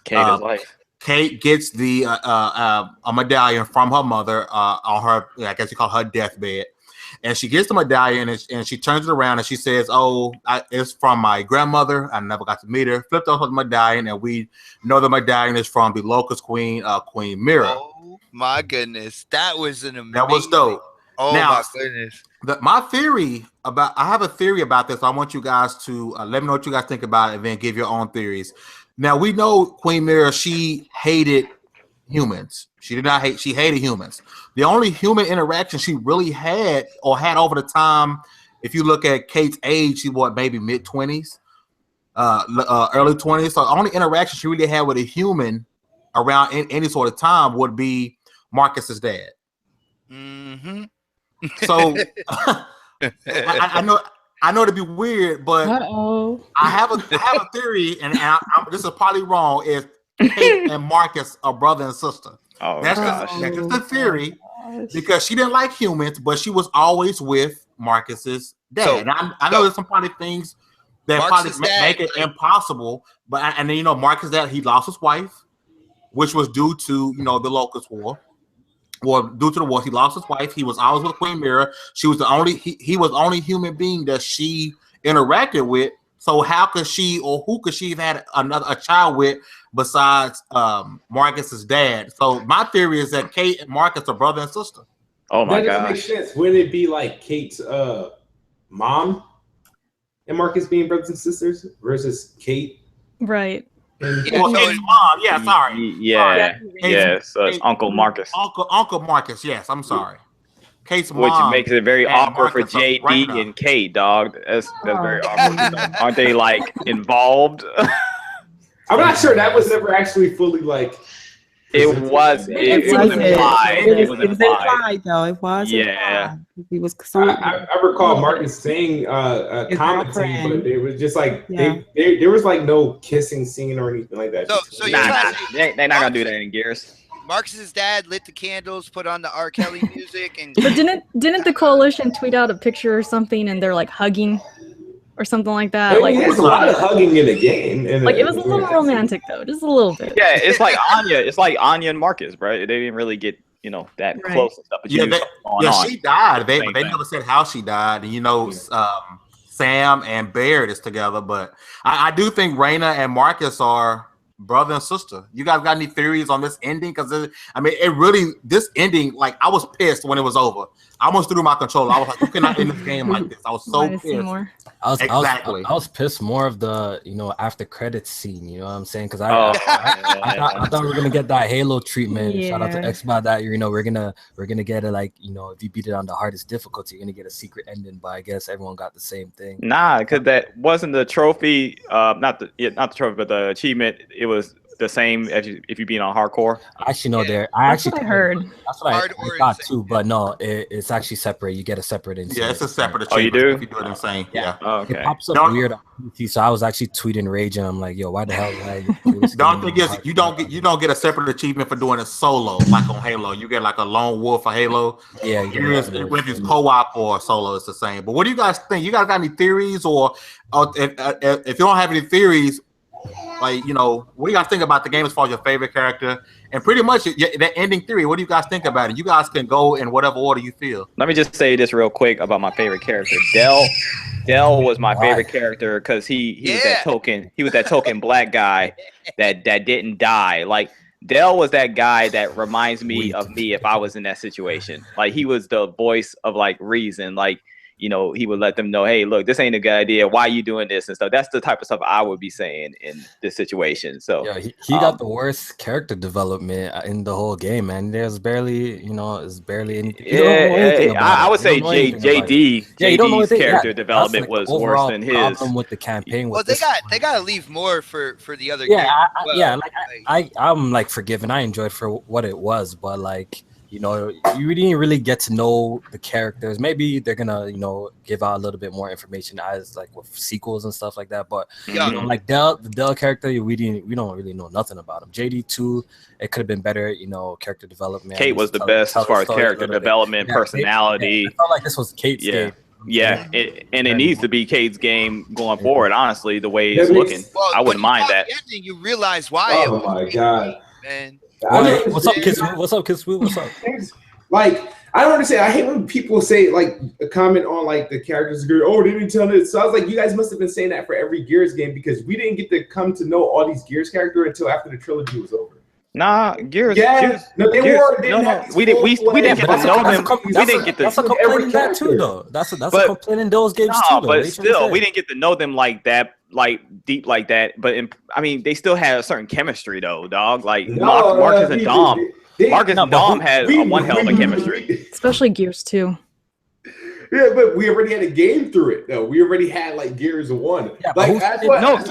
Kate is life. Kate gets a medallion from her mother on her, I guess you call her deathbed, and she gets the medallion and she turns it around and she says, "Oh, it's from my grandmother. I never got to meet her." Flipped off the medallion, and we know the medallion is from the Locust Queen, Queen Mira. Oh my goodness, that was an amazing. That was dope. Oh now, my goodness. I have a theory about this. I want you guys to let me know what you guys think about it, and then give your own theories. Now, we know Queen Mira, she hated humans. She hated humans. The only human interaction she really had over the time, if you look at Kate's age, she was maybe mid-20s, early 20s. So the only interaction she really had with a human around in any sort of time would be Marcus's dad. Mm-hmm. So I know to be weird, but I have a theory, and this is probably wrong. Is Kate and Marcus are brother and sister? Oh, that's just the theory, because she didn't like humans, but she was always with Marcus's dad. So, and I know there's some probably things that Marcus's probably make it impossible, but and then, you know, Marcus' dad, he lost his wife, which was due to, you know, the Locust War. Well, due to the war, he lost his wife. He was always with Queen Mira. She was the only he was the only human being that she interacted with. So how could she, or who could she have had a child with besides Marcus's dad? So my theory is that Kate and Marcus are brother and sister. Oh my gosh, that doesn't make sense. Wouldn't it be like Kate's mom and Marcus being brothers and sisters versus Kate? Right. Kate's mom. Yeah, sorry. Yeah. So it's Uncle Marcus. Uncle Marcus. Yes, I'm sorry. Kate's mom. Which makes it very awkward Marcus for JD and Kate, dog. That's very awkward. Aren't they like involved? I'm not sure. That was never actually fully like. It was implied. It was implied, though. It was. Yeah. He was. I recall Marcus saying commenting, but it was just like there was like no kissing scene or anything like that. So they're not gonna do that in Gears. Marcus's dad lit the candles, put on the R. Kelly music, and. But didn't the coalition tweet out a picture or something, and they're like hugging? Or something like that. Like there's a lot of hugging in the game. Like it was a little romantic though, just a little bit. Yeah, it's like Anya. It's like Anya and Marcus, right? They didn't really get, you know, that close and stuff. But she died. They never said how she died. And you know, Sam and Baird is together, but I do think Raina and Marcus are brother and sister. You guys got any theories on this ending? Because this ending, like, I was pissed when it was over. I almost threw my controller. I was like, you cannot end this game like this. I was so pissed. I was pissed more of the, you know, after credits scene. You know what I'm saying? Because I thought we were gonna get that Halo treatment. Yeah. Shout out to Xbox that, you know, we're gonna get it, like, you know, if you beat it on the hardest difficulty, you're gonna get a secret ending. But I guess everyone got the same thing. Nah, because that wasn't the trophy. Not the trophy, but the achievement. It was the same if you being on hardcore? Actually, no, Yeah. That's what I heard. That's what I Hardcore thought insane. too, but no, it's actually separate. You get a separate insane. Yeah, it's a separate Oh, you achievement do? if you do it insane. Yeah. Oh, It okay. pops up Don't- weird on PC, so I was actually tweeting raging. I'm like, yo, why the hell? Don't think it's you don't get a separate achievement for doing it solo like on Halo. You get like a lone wolf for Halo. Yeah, Whether it's co-op or solo, it's the same. But what do you guys think? You guys got any theories, or if you don't have any theories, like what do you guys think about the game as far as your favorite character and pretty much the ending theory? What do you guys think about it? You guys can go in whatever order you feel. Let me just say this real quick about my favorite character. Dell was my favorite character because he was that token. He was that token black guy that didn't die. Like Dell was that guy that reminds me of me if I was in that situation. Like he was the voice of like reason. Like he would let them know, hey, look, this ain't a good idea. Why are you doing this and stuff? That's the type of stuff I would be saying in this situation. So yeah, he got the worst character development in the whole game, man. There's barely, it's barely anything. I would say JD's character development was worse than his. Problem with the campaign. Well, they got to leave more for the other. Yeah, I'm like forgiven. I enjoyed for what it was, but like. You didn't really get to know the characters. Maybe they're gonna, give out a little bit more information as like with sequels and stuff like that. But like the Dell character, we don't really know nothing about him. JD2, it could have been better, character development. Kate was the best as far as character development, personality. I felt like this was Kate's game. Yeah, it needs to be Kate's game going forward. Honestly, the way it's looking, I wouldn't mind that. Ending, you realize why. Oh my god, man. What's up, Kiss? What's up? Like, I don't understand. I hate when people say like a comment on like the characters. Oh, they didn't tell this. So I was like, you guys must have been saying that for every Gears game because we didn't get to come to know all these Gears characters until after the trilogy was over. Nah, Gears. Yeah, no, they were. We didn't get to know them. We didn't get to. That's a complaint in that too, though. That's a complaint in those games too. Though. But still, we didn't get to know them like that, like deep like that. But they still had a certain chemistry, though, dog. Like Marcus and Dom. Marcus and Dom had one hell of a chemistry, especially Gears 2. Yeah, but we already had a game through it, though. We already had like Gears 1. Yeah, like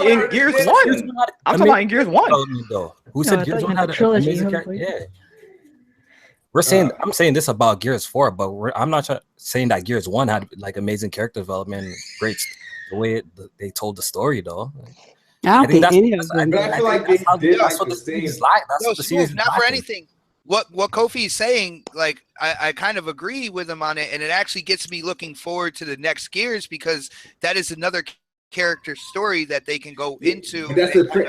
in Gears 1. I'm talking about in Gears 1. Who said Gears 1 had a trilogy? Yeah. I'm saying this about Gears 4, but I'm not saying that Gears 1 had like amazing character development, great the way they told the story, though. I don't think any of them. I feel like that's what the series is like. That's what the series is not for anything. What Kofi is saying, like I kind of agree with him on it, and it actually gets me looking forward to the next Gears because that is another character story that they can go into.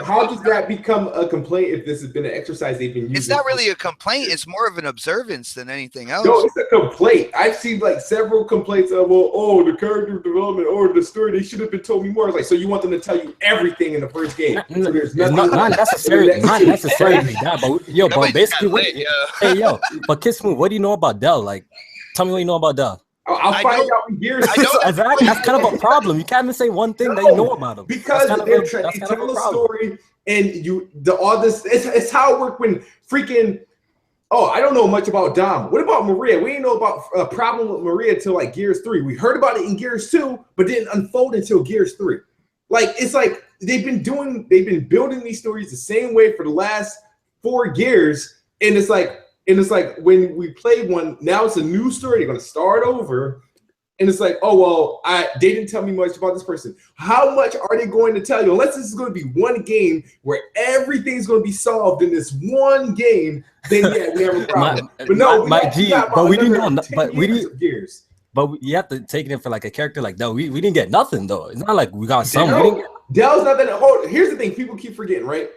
How does that become a complaint if this has been an exercise they've been using? It's not really a complaint. It's more of an observance than anything else. No, it's a complaint. I've seen like several complaints of, the character development or the story. They should have been told me more. I was like, so you want them to tell you everything in the first game? So there's not necessarily that, but basically, but Kiss Move, what do you know about Dell? Like, tell me what you know about Dell. I'll find out in Gears. Exactly. That's kind of a problem. You can't even say one thing that you know about them. Because they tell a story and it's how it worked when freaking I don't know much about Dom. What about Maria? We didn't know about a problem with Maria until like Gears 3. We heard about it in Gears 2, but didn't unfold until Gears 3. Like it's like they've been building these stories the same way for the last 4 Gears, and it's like when we played one, now it's a new story. They're gonna start over, and it's like, they didn't tell me much about this person. How much are they going to tell you? Unless this is going to be one game where everything's going to be solved in this one game, then we have a problem. But no, we didn't know. But we didn't. Gears. But you have to take it for like a character like that. We didn't get nothing though. It's not like we got some. Dell's not that. Here's the thing: people keep forgetting, right?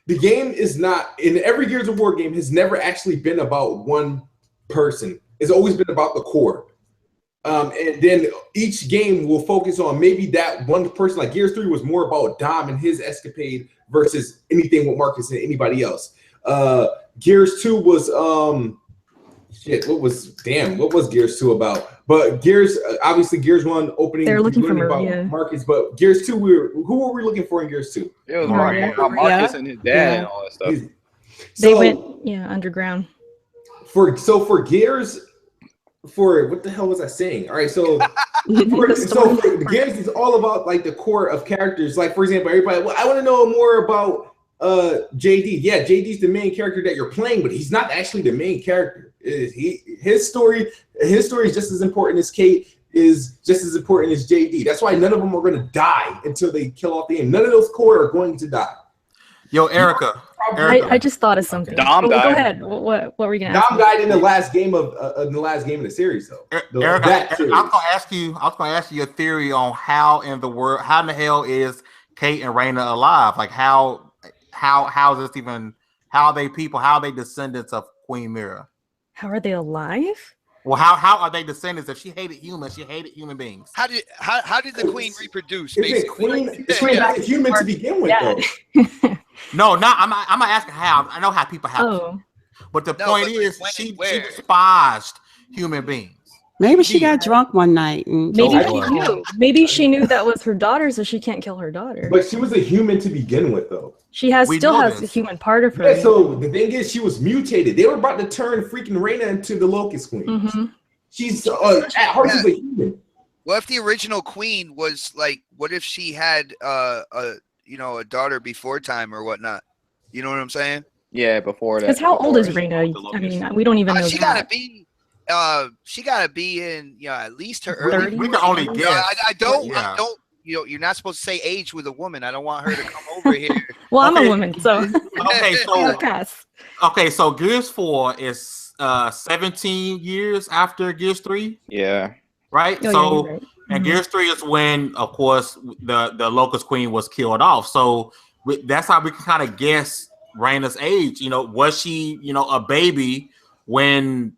The game is not, in every Gears of War game, has never actually been about one person. It's always been about the core. And then each game will focus on maybe that one person. Like Gears 3 was more about Dom and his escapade versus anything with Marcus and anybody else. Gears 2 was, what was Gears 2 about? But Gears, obviously Gears 1 opening. They're looking for Maria. About Marcus, but Gears 2, who were we looking for in Gears 2? It was Marcus and his dad and all that stuff. They went underground. For Gears, what the hell was I saying? All right, so Gears is all about like the core of characters. Like for example, everybody, I want to know more about JD. Yeah, JD's the main character that you're playing, but he's not actually the main character. His story is just as important as Kate, is just as important as JD. That's why none of them are going to die until they kill off the game. None of those core are going to die. Yo, Erica. I just thought of something. Dom died. Go ahead. What were you gonna ask? Dom died in the last game of the series, though. Erica, I was gonna ask you a theory on how in the hell is Kate and Raina alive? Like how is this even? How are they people? How are they descendants of Queen Mira? How are they alive? Well, how are they descendants? If she hated humans, she hated human beings. How did the queen reproduce? The queen not human to begin with, though. No, I'm not asking how. I know how people have. Oh. But the point is, she despised human beings. Maybe she got drunk one night. And maybe she knew. Maybe she knew that was her daughter, so she can't kill her daughter. But she was a human to begin with, though. She still has the human part of her. Yeah, so the thing is, she was mutated. They were about to turn freaking Raina into the Locust Queen. Mm-hmm. She's at heart, she's a human. What if the original queen was like? What if she had a daughter before time or whatnot? You know what I'm saying? Yeah, before that. Because how old is Raina? I mean, we don't even know. She gotta be in at least her early. We can only guess. I don't. You're not supposed to say age with a woman. I don't want her to come over here. Well, I'm a woman, so okay, so Gears 4 is 17 years after Gears 3. Yeah. Right. Right. And Gears 3 is when, of course, the Locust Queen was killed off. So that's how we can kind of guess Raina's age. Was she a baby when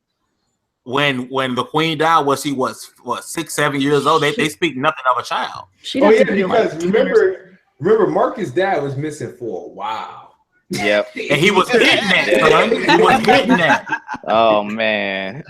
the queen died? Was she what 6-7 years old? They speak nothing of a child. Because remember Marcus' dad was missing for a while. Yep. And he was hitting that, son. He was hitting that. Oh man.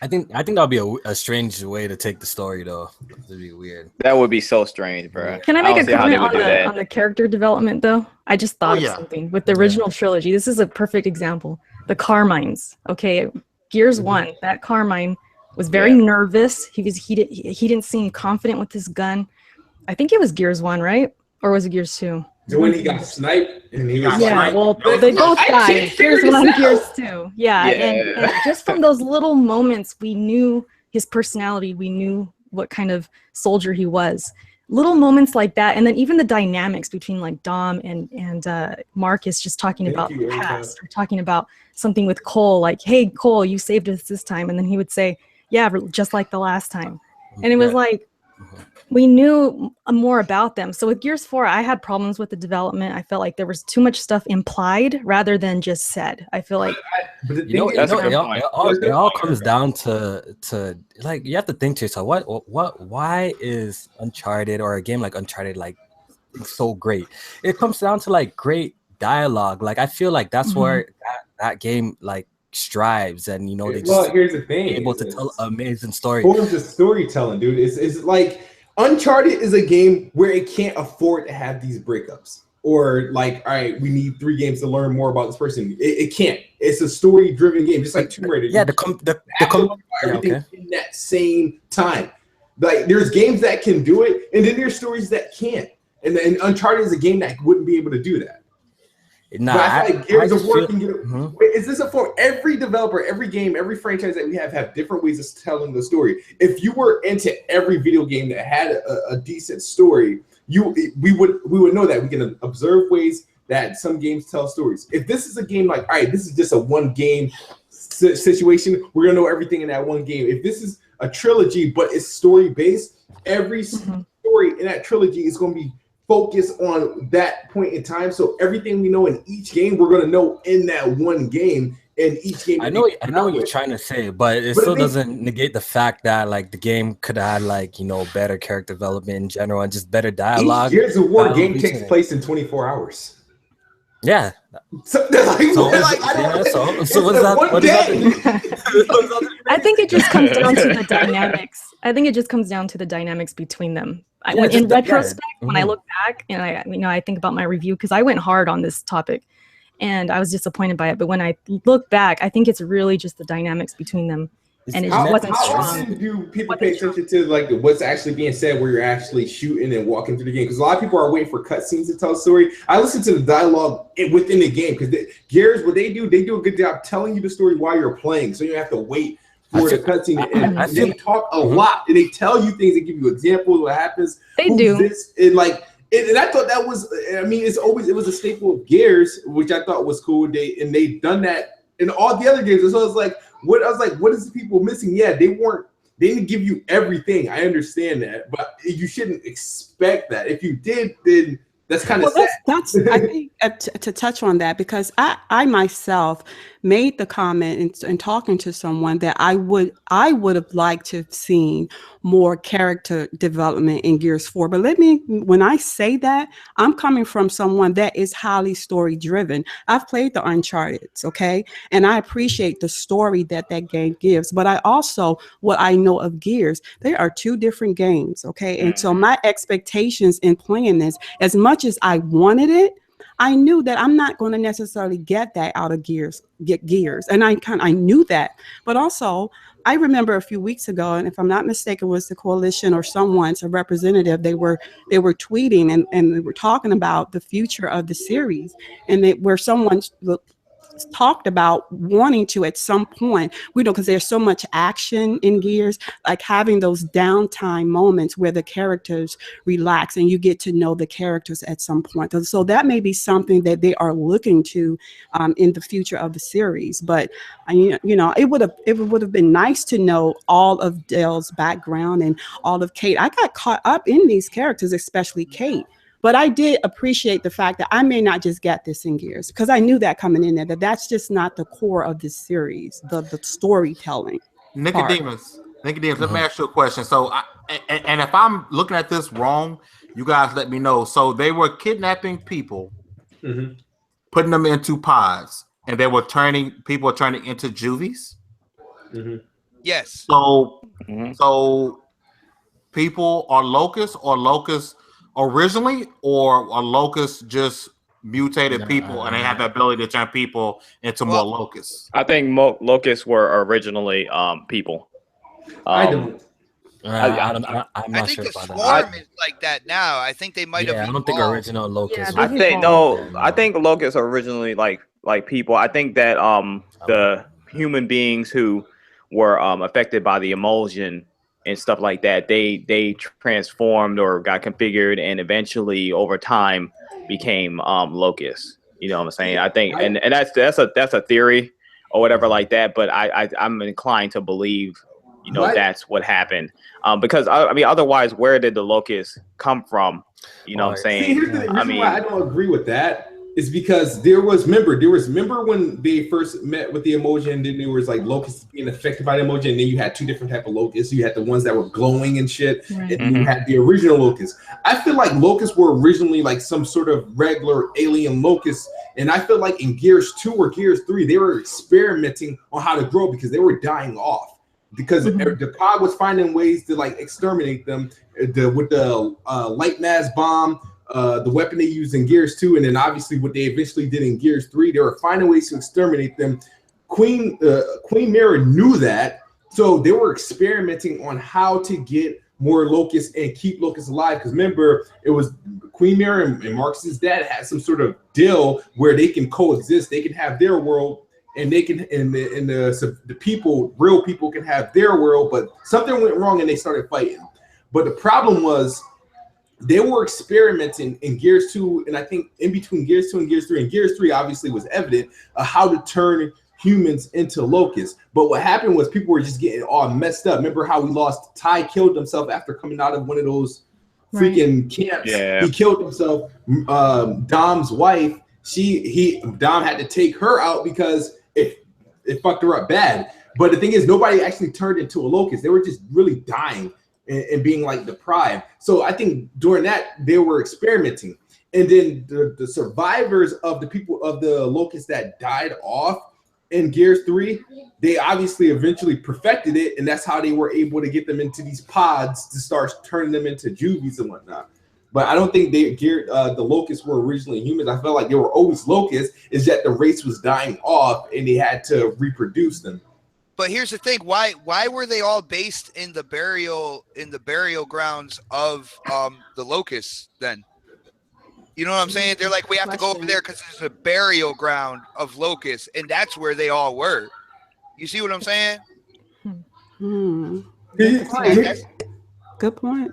I think that'll be a strange way to take the story, though. It'd be weird. That would be so strange, bro. Can I make a comment on the character development, though? I just thought of something with the original trilogy. This is a perfect example. The Carmines. Okay, Gears 1. That Carmine was very nervous. He didn't seem confident with his gun. I think it was Gears 1, right? Or was it Gears 2? When he got sniped and he was well, they both died. Gears 1, Gears 2. Yeah. And just from those little moments, we knew his personality. We knew what kind of soldier he was. Little moments like that, and then even the dynamics between like Dom and Marcus, just talking about the past, or talking about something with Cole, like, "Hey, Cole, you saved us this time," and then he would say, "Yeah, just like the last time," and it was like. We knew more about them. So with Gears 4, I had problems with the development. I felt like there was too much stuff implied rather than just said. I feel like it all comes down to like, you have to think to yourself, why is Uncharted, or a game like Uncharted, like so great? It comes down to like great dialogue. Like I feel like that's where that game like strives, and here's the thing, able to tell amazing story. Forms of storytelling, dude. It's like Uncharted is a game where it can't afford to have these breakups, or like, all right, we need 3 games to learn more about this person. It can't. It's a story-driven game, just like Tomb Raider. Yeah, everything in that same time. Like there's games that can do it, and then there's stories that can't. And then Uncharted is a game that wouldn't be able to do that. Nah, I feel like Gears of War can get it. Is this a form? Every developer, every game, every franchise that we have different ways of telling the story. If you were into every video game that had a decent story, we would know that we can observe ways that some games tell stories. If this is a game like, all right, this is just a one game situation, we're gonna know everything in that one game. If this is a trilogy but it's story based, every story in that trilogy is going to be focused on that point in time. So everything we know in each game, we're going to know in that one game. And each game, I know what you're trying to say, but it still doesn't negate the fact that like the game could have had like better character development in general and just better dialogue. Gears of War game takes place in 24 hours. Yeah. So what does that? I think it just comes down to the dynamics. I think it just comes down to the dynamics between them. In retrospect, when I look back and I think about my review, because I went hard on this topic and I was disappointed by it. But when I look back, I think it's really just the dynamics between them. and it How just wasn't often strong. do people pay attention to like what's actually being said where you're actually shooting and walking through the game? Because a lot of people are waiting for cutscenes to tell a story. I listen to the dialogue within the game because Gears, what they do a good job telling you the story while you're playing, so you don't have to wait for the cutscene. And they talk a lot and they tell you things. They give you examples of what happens. They do. This and like. And I thought that was, I mean, it was a staple of Gears, which I thought was cool. They've done that in all the other games. So I was like, what is the people missing? Yeah, they didn't give you everything. I understand that, but you shouldn't expect that. If you did, then that's kind of sad. That's I think to touch on that, because I myself made the comment in talking to someone that I would have liked to have seen more character development in Gears 4. But when I say that, I'm coming from someone that is highly story driven. I've played the Uncharted, okay? And I appreciate the story that game gives. But I also, what I know of Gears, they are two different games, okay? And so my expectations in playing this, as much as I wanted it, I knew that I'm not going to necessarily get that out of Gears, and I knew that. But also, I remember a few weeks ago, and if I'm not mistaken, was the coalition or someone's a representative. They were tweeting and they were talking about the future of the series, and where someone talked about wanting to at some point, because there's so much action in Gears, like having those downtime moments where the characters relax and you get to know the characters at some point. So that may be something that they are looking to in the future of the series. But it would have been nice to know all of Dale's background and all of Kate. I got caught up in these characters, especially Kate. But I did appreciate the fact that I may not just get this in Gears, because I knew that coming in there, that's just not the core of this series, the storytelling. Nickodemus, let me ask you a question. So, and if I'm looking at this wrong, you guys let me know. So they were kidnapping people, putting them into pods, and they were turning into juvies. Yes. So people are locusts originally, or are locusts just mutated people and they have the ability to turn people into more locusts? I think locusts were originally people. I'm not I think sure the about swarm that. is like that now. I think they might have. I don't think original locusts. I think locusts are originally like people. I think that the human beings who were affected by the emulsion and stuff like that, they transformed or got configured and eventually over time became locusts. You know what I'm saying? I think and that's a theory or whatever like that, but I'm inclined to believe that's what happened. Because I mean, otherwise, where did the locusts come from? You know what I'm saying? Here's the reason why I don't agree with that is because there was remember when they first met with the emoji, and then there was like locusts being affected by the emoji, and then you had two different type of locusts. You had the ones that were glowing and shit, and you had the original locusts. I feel like locusts were originally like some sort of regular alien locusts, and I feel like in Gears 2 or Gears 3, they were experimenting on how to grow because they were dying off. Because the pod was finding ways to like exterminate them with the light mass bomb, the weapon they used in Gears 2, and then obviously what they eventually did in Gears 3. They were finding ways to exterminate them. Queen Mara knew that, so they were experimenting on how to get more locusts and keep locusts alive. Because remember, it was Queen Mara and Marcus's dad had some sort of deal where they can coexist. They can have their world, and they can, the people, real people, can have their world. But something went wrong, and they started fighting. But the problem was, they were experimenting in Gears 2, and I think in between Gears 2 and Gears 3, and Gears 3 obviously was evident how to turn humans into locusts. But what happened was people were just getting all messed up. Remember how we lost Ty killed himself after coming out of one of those freaking camps. Yeah. He killed himself. Dom's wife, Dom had to take her out because it fucked her up bad. But the thing is, nobody actually turned into a locust. They were just really dying and being like deprived. So I think during that they were experimenting, and then the survivors of the people of the locusts that died off in Gears 3, they obviously eventually perfected it, and that's how they were able to get them into these pods to start turning them into juvies and whatnot. But I don't think the locusts were originally humans. I felt like they were always locusts. Is that the race was dying off and they had to reproduce them. But here's the thing: why were they all based in the burial grounds of the locusts? Then, you know what I'm saying? They're like, we have to go over there because there's a burial ground of locusts, and that's where they all were. You see what I'm saying? Good point.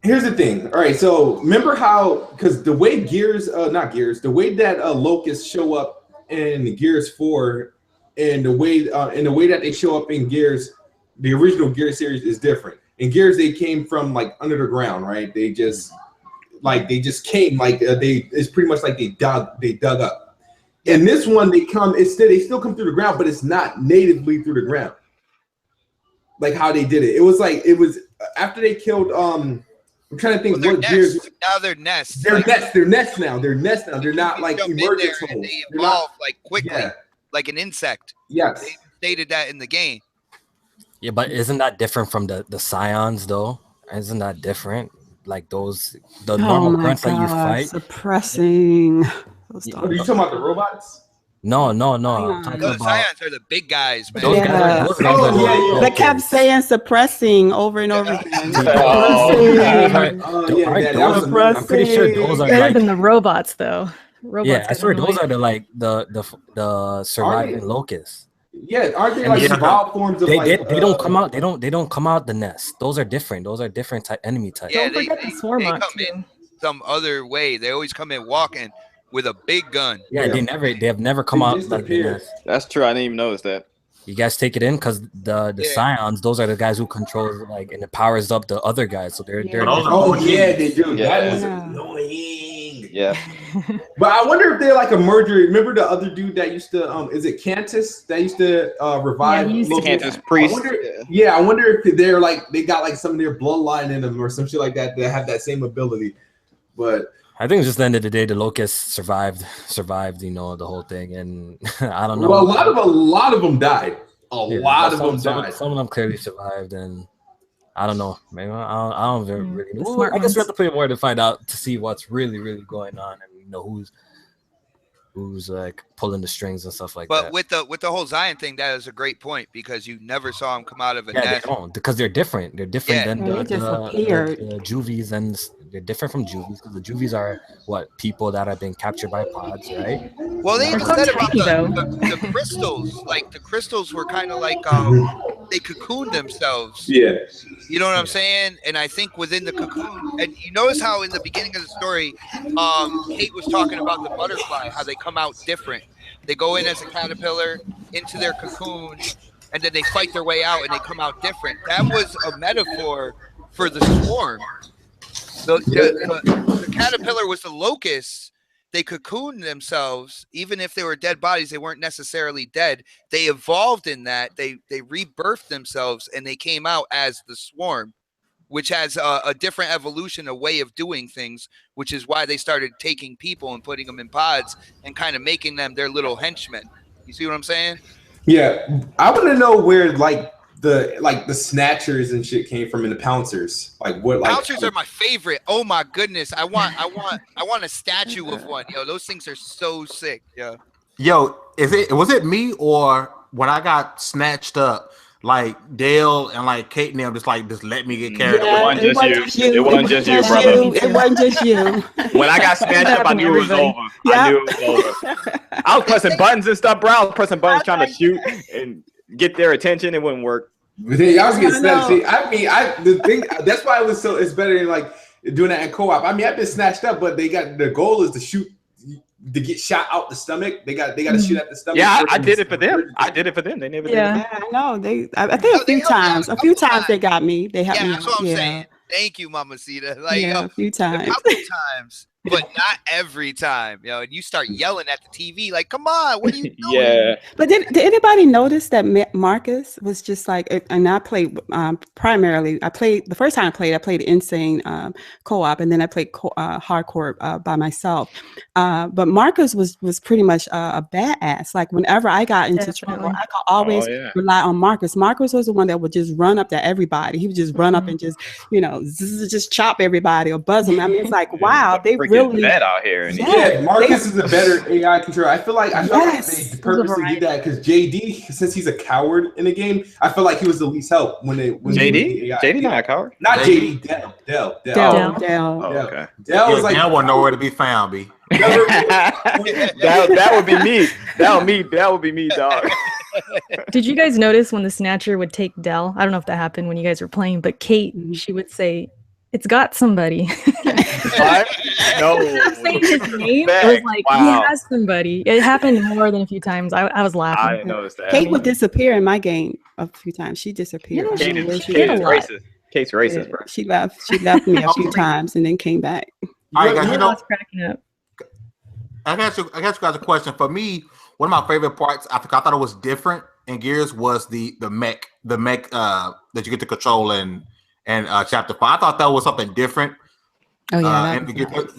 Here's the thing. All right, so remember how, because the way the way that locusts show up in Gears 4 and the way that they show up in Gears, the original Gears series is different. In Gears, they came from like under the ground, right? They just came like it's pretty much like they dug up. In this one, they still come through the ground, but it's not natively through the ground. Like how they did it. It was after they killed I'm trying to think what Gears. Now they're nests. They're nests now. They're not like emergence holes. They evolve like quickly, like an insect. Yes. They stated that in the game. Yeah, but isn't that different from the scions though? Isn't that different? Like the normal grunts that you fight. Suppressing. Are you talking about the robots? No. I'm talking The about scions are the big guys, man. those guys. They kept saying suppressing over and over again. I'm pretty sure those are better than the robots, though. I swear those are the surviving locusts. Yeah, aren't they like evolved forms of they don't come out. They don't come out the nest. Those are different. Those are different enemy types. Yeah, don't forget the swarm come in some other way. They always come in walking with a big gun. Yeah, they have never come out like the nest. That's true. I didn't even notice that. You guys take it in because the scions, those are the guys who control like and it powers up the other guys. So they're they do. Yeah. That is annoying. Yeah. But I wonder if they're like a merger. Remember the other dude that used to is it Cantus that used to revive Cantus Priest. I wonder if they're like they got like some of their bloodline in them or some shit like that have that same ability. But I think just the end of the day, the locusts survived, the whole thing, and I don't know. Well, a lot of them died. A lot of them died. Some of them clearly survived, and I don't know. Maybe I don't really know. I guess we have to play more to find out to see what's really, really going on, and who's like pulling the strings and stuff like that. But with the whole Zion thing, that is a great point because you never saw them come out of a nest. They don't, because they're different. They're different than the juvies, and they're different from juvies because the juvies are people that have been captured by pods, right? Well, they even said about the crystals. Like the crystals were kind of like they cocooned themselves. Yeah. You know what I'm saying? And I think within the cocoon, and you notice how in the beginning of the story, Kate was talking about the butterfly, how they come out different. They go in as a caterpillar into their cocoon, and then they fight their way out, and they come out different. That was a metaphor for the swarm. The caterpillar was the locust. They cocooned themselves, even if they were dead bodies. They weren't necessarily dead. They evolved in that. They rebirthed themselves, and they came out as the swarm, which has a different evolution, a way of doing things, which is why they started taking people and putting them in pods and kind of making them their little henchmen. You see what I'm saying? Yeah, I want to know where the snatchers and shit came from in the pouncers. Pouncers are my favorite. Oh my goodness, I want a statue of one. Yo, those things are so sick. Yeah. Yo, was it me or when I got snatched up? Like Dale and like Kate and them just let me get carried away. It wasn't just you, brother. It wasn't just you. When I got snatched up, I knew it was over. Yeah. I knew it was over. I was pressing buttons and stuff, bro. I was pressing buttons trying to shoot and get their attention. It wouldn't work. But then y'all was getting snatched. See, the thing that's why it's better than like doing that in co-op. I mean, I've been snatched up, but the goal is to shoot. To get shot out the stomach, they got to shoot at the stomach. Yeah, I did it for them. They never did it. Yeah, I know. I think a few times. A few times they got me. They helped me. That's what I'm saying. Thank you, Mamacita. A few times. A couple times, but not every time. And you start yelling at the TV, like, "Come on, what are you doing?" Yeah. But did anybody notice that Marcus was just like? And I played primarily. The first time I played Insane co-op, and then I played hardcore by myself. But Marcus was pretty much a badass. Like whenever I got into trouble, I could always rely on Marcus. Marcus was the one that would just run up to everybody. He would just run up and just chop everybody or buzz them. I mean, it's like, wow, they really really bad out here. Yeah, Marcus is a better AI controller. I feel like they purposely did that because JD, since he's a coward in the game, I feel like he was the least help when JD? JD not a coward? Not JD, Dell. Oh, okay. Dell was like Dell wasn't nowhere to be found, B. that would be me. That would be me, dog. Did you guys notice when the Snatcher would take Dell? I don't know if that happened when you guys were playing, but Kate, she would say, "It's got somebody." What? No. Saying his name, it was like he has somebody. It happened more than a few times. I was laughing. I didn't notice that. Kate would disappear in my game a few times. She disappeared. Yeah, Kate's racist. Kate's racist, bro. She left me a few times and then came back. All right, guys, I was cracking up. I got you guys a question. For me, one of my favorite parts, I thought it was different in Gears, was the mech that you get to control in Chapter 5. I thought that was something different. Oh yeah. And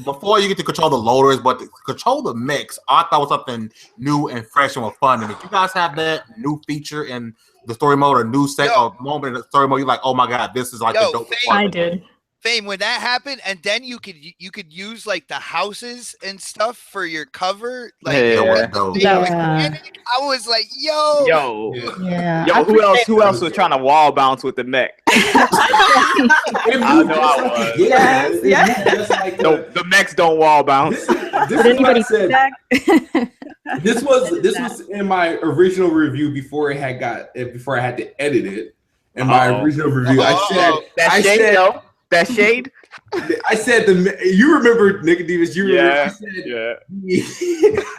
before you get to control the loaders, but to control the mechs, I thought was something new and fresh and was fun. And if you guys have that new feature in the story mode or new set or moment in the story mode, you're like, oh my god, this is like the dope part. I did. Fame, when that happened, and then you could use like the houses and stuff for your cover. Like Yeah. I was like, yo. Yeah. Yo, who else was trying to wall bounce with the mech? I know I was. Yes. No, the mechs don't wall bounce. This is what I said. This was in my original review before I had to edit it. In my original review, I said that shade. I said you remember Nickodemus? You remember?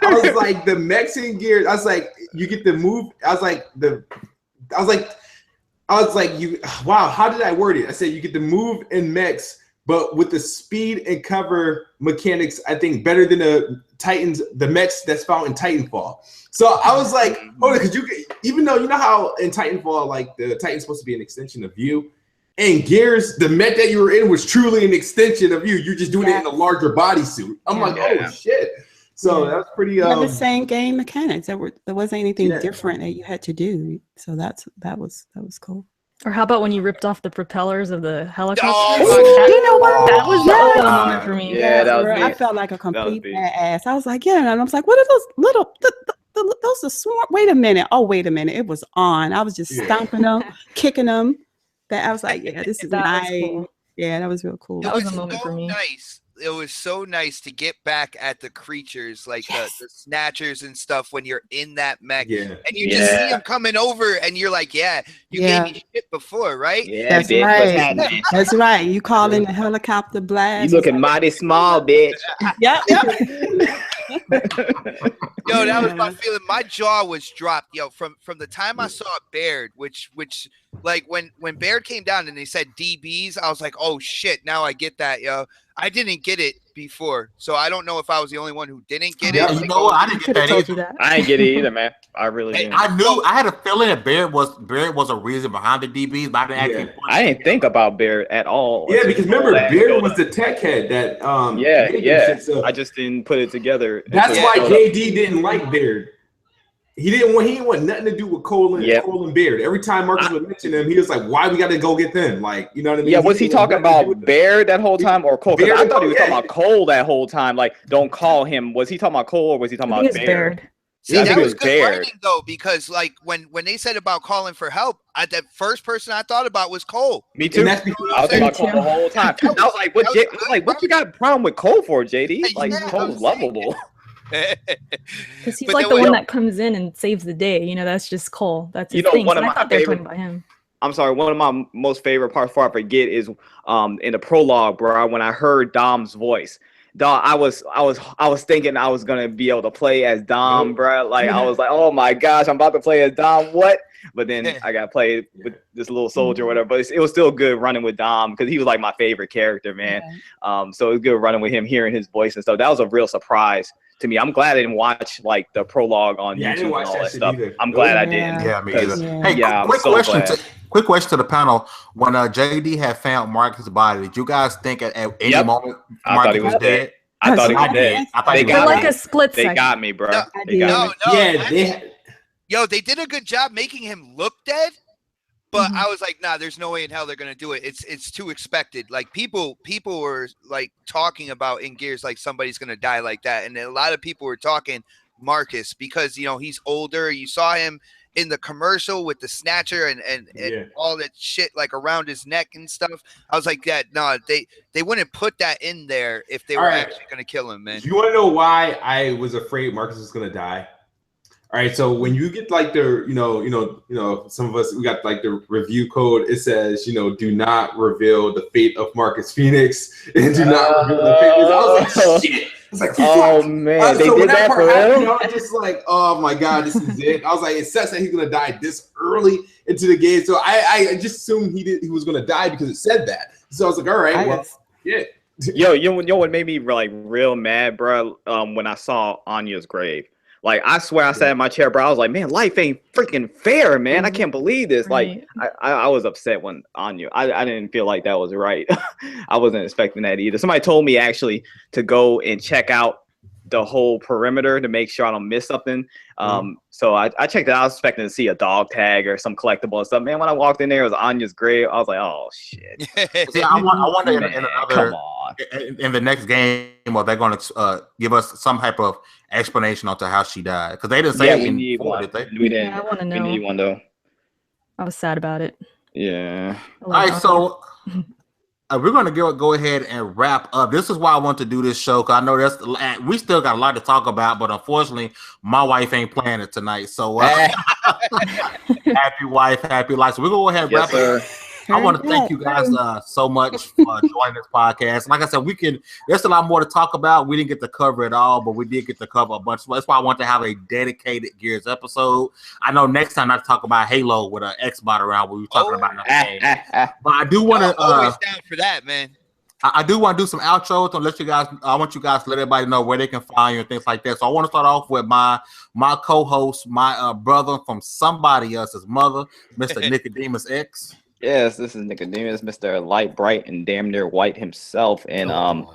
I was like the Mexican gears. I was like you get the move. I was like you. Wow, how did I word it? I said you get the move in mechs, but with the speed and cover mechanics, I think better than the mechs that's found in Titanfall. So I was like, because even though you know how in Titanfall, like the Titan's supposed to be an extension of you. And Gears, the mech that you were in was truly an extension of you. You're just doing it in a larger bodysuit. I'm like, oh shit. So that's pretty. The same game mechanics. There wasn't anything different that you had to do. So that was cool. Or how about when you ripped off the propellers of the helicopter? You know what? That was the moment for me. Yeah, that was me. I felt like a complete badass. I was like, and I was like, what are those little? Those are smart. Wait a minute. Oh, wait a minute. It was on. I was just stomping them, kicking them. That I was like, this is nice. Cool. Yeah, that was real cool. That was a moment for me. Nice. It was so nice to get back at the creatures, like the Snatchers and stuff, when you're in that mech, and you just see them coming over, and you're like, you gave me shit before, right? Yeah, that's right. That's right. You call in the helicopter blast. You looking mighty small, bitch. Yep. Yo, that was my feeling. My jaw was dropped. Yo, from the time I saw Baird, which like when Baird came down and they said DBs, I was like, oh shit, now I get that, yo. I didn't get it before, so I don't know if I was the only one who didn't get it. You know what? I didn't get that either. I didn't get it either, man. I really didn't. I had a feeling that Baird was a reason behind the DBs, but I didn't actually. I didn't think about Baird at all. Yeah, because remember, Baird was the tech head that. So I just didn't put it together. That's why JD didn't like Baird. He didn't want nothing to do with Cole and Baird. Every time Marcus would mention him, he was like, "Why we got to go get them?" Like, you know what I mean? Yeah, was he talking about Baird that whole time or Cole? Because I thought he was talking about Cole that whole time. Like, don't call him. Was he talking about Cole or was he talking about Baird? See, that was good writing though, because like when they said about calling for help, the first person I thought about was Cole. Me too. I was about Cole the whole time. I was like, what you got a problem with Cole for, JD? Like, Cole's lovable. Because he's like the one that comes in and saves the day. You know, that's just Cole. That's his thing. One of my favorite. I'm sorry. One of my most favorite parts, before I forget, is in the prologue, bro. When I heard Dom's voice, Dom, I was thinking I was gonna be able to play as Dom, bro. Like I was like, oh my gosh, I'm about to play as Dom. What? But then I got to play with this little soldier or whatever. But it was still good running with Dom because he was like my favorite character, man. So it was good running with him, hearing his voice and stuff. That was a real surprise to me. I'm glad I didn't watch like the prologue on YouTube and all that stuff. I'm glad I didn't. Yeah, me either. Hey, quick question to the panel. When JD had found Marcus' body, did you guys think at any moment Marcus was dead? I thought he was dead. They got like a split second. They got me, bro. Yo, they did a good job making him look dead. But I was like, nah, there's no way in hell they're gonna do it. It's too expected. Like people were like talking about in Gears like somebody's gonna die like that, and a lot of people were talking Marcus because he's older. You saw him in the commercial with the snatcher and all that shit like around his neck and stuff. I was like, yeah, no, they wouldn't put that in there if they were actually gonna kill him, man. Do you want to know why I was afraid Marcus was gonna die? All right, so when you get like the, some of us, we got like the review code. It says, do not reveal the fate of Marcus Phoenix and do not reveal the fate. I was like, shit. I was like, oh man, they so did when that part for happened, real? I was just like, oh my god, this is it. I was like, it sucks that he's gonna die this early into the game. So I just assumed he was gonna die because it said that. So I was like, all right, well, yeah. Yo, what made me like real mad, bro? When I saw Anya's grave. Like, I swear I sat in my chair, bro. I was like, man, life ain't freaking fair, man. I can't believe this. Right. Like, I was upset when Anya. I didn't feel like that was right. I wasn't expecting that either. Somebody told me actually to go and check out the whole perimeter to make sure I don't miss something. So I checked it out. I was expecting to see a dog tag or some collectible and stuff. Man, when I walked in there, it was Anya's grave. I was like, oh, shit. See, I wonder in another, come on. In the next game, are they going to give us some type of explanation onto how she died? Because they didn't say we need one. did they? We didn't. Yeah, I want to know. We need one, though. I was sad about it. Yeah. All right, so we're going to go ahead and wrap up. This is why I want to do this show, because I know we still got a lot to talk about, but unfortunately, my wife ain't playing it tonight. So happy wife, happy life. So we're going to go ahead and wrap it up. I want to thank you guys so much for joining this podcast. Like I said, there's a lot more to talk about. We didn't get to cover it all, but we did get to cover a bunch. That's why I want to have a dedicated Gears episode. I know next time I talk about Halo with an Xbot around, where we're talking about another game. But I do want to always down for that, man. I do want to do some outros and let you guys. I want you guys to let everybody know where they can find you and things like that. So I want to start off with my co-host, my brother from somebody else's mother, Mr. Nickodemus X. Yes, this is Nickodemus, Mr. Light, Bright, and damn near white himself. And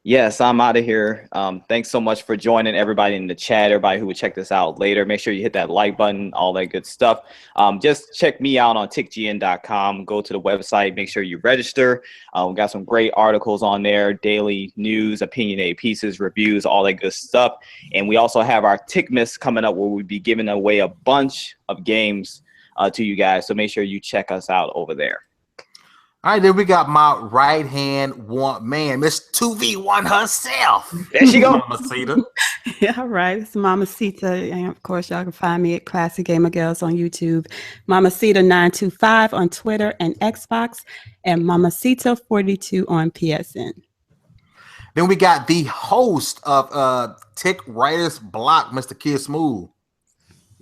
yes, I'm out of here. Thanks so much for joining everybody in the chat, everybody who would check this out later. Make sure you hit that like button, all that good stuff. Just check me out on TiCGN.com. Go to the website, make sure you register. We got some great articles on there, daily news, opinionated pieces, reviews, all that good stuff. And we also have our TiCmas coming up, where we'll be giving away a bunch of games to you guys, so make sure you check us out over there. All right, then we got my right hand man, Miss 2v1 herself. There she go. Mamacita. Yeah, all right. It's Mamacita. And of course, y'all can find me at Classic Gamer Girls on YouTube, Mamacita925 on Twitter and Xbox, and Mamacita42 on PSN. Then we got the host of TiC Writer's Block, Mr. Kid Smooth.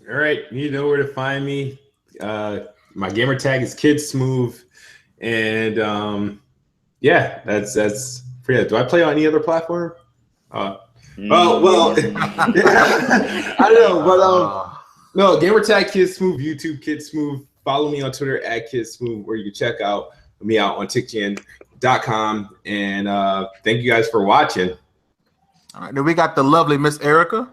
All right, you know where to find me. My gamer tag is Kid Smooth, and yeah, that's for you. Do I play on any other platform? Well, I don't know, but no, gamer tag Kid Smooth, YouTube Kid Smooth. Follow me on Twitter at Kid Smooth, where you can check me out on TiCGN.com. And thank you guys for watching. All right, then we got the lovely Miss Erica.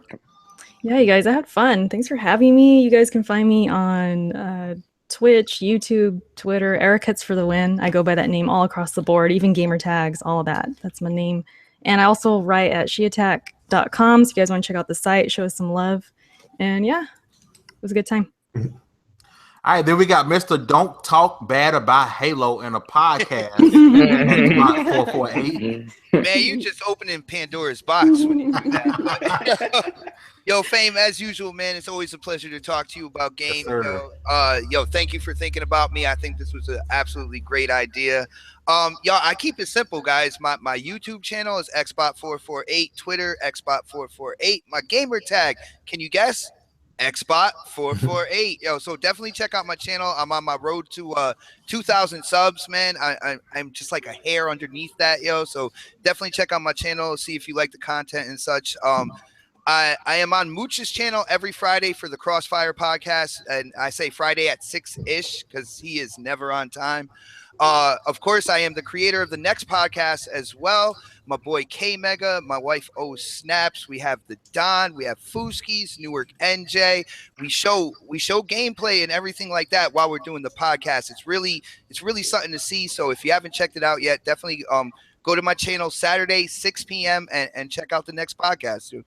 Yeah, you guys, I had fun. Thanks for having me. You guys can find me on Twitch, YouTube, Twitter, Ericuts for the win. I go by that name all across the board, even gamer tags, all of that. That's my name. And I also write at sheattack.com. So if you guys want to check out the site, show us some love. And yeah, it was a good time. All right, then we got Mr. Don't Talk Bad About Halo in a podcast. Xbox 448. Man, you just opening Pandora's box when you do that. Yo, Fame, as usual, man, it's always a pleasure to talk to you about games. Yo, thank you for thinking about me. I think this was an absolutely great idea. Y'all, I keep it simple, guys. My YouTube channel is Xbot448, Twitter, Xbot448. My gamer tag, can you guess? Xbot448. Yo, so definitely check out my channel. I'm on my road to 2,000 subs, man. I'm just like a hair underneath that, yo. So definitely check out my channel, see if you like the content and such. I am on Mooch's channel every Friday for the Crossfire podcast, and I say Friday at 6-ish because he is never on time. Of course, I am the creator of the next podcast as well. My boy K Mega, my wife O Snaps. We have the Don, we have Fooskies, Newark NJ. We show gameplay and everything like that while we're doing the podcast. It's really something to see. So if you haven't checked it out yet, definitely go to my channel Saturday 6 p.m. and check out the next podcast, dude.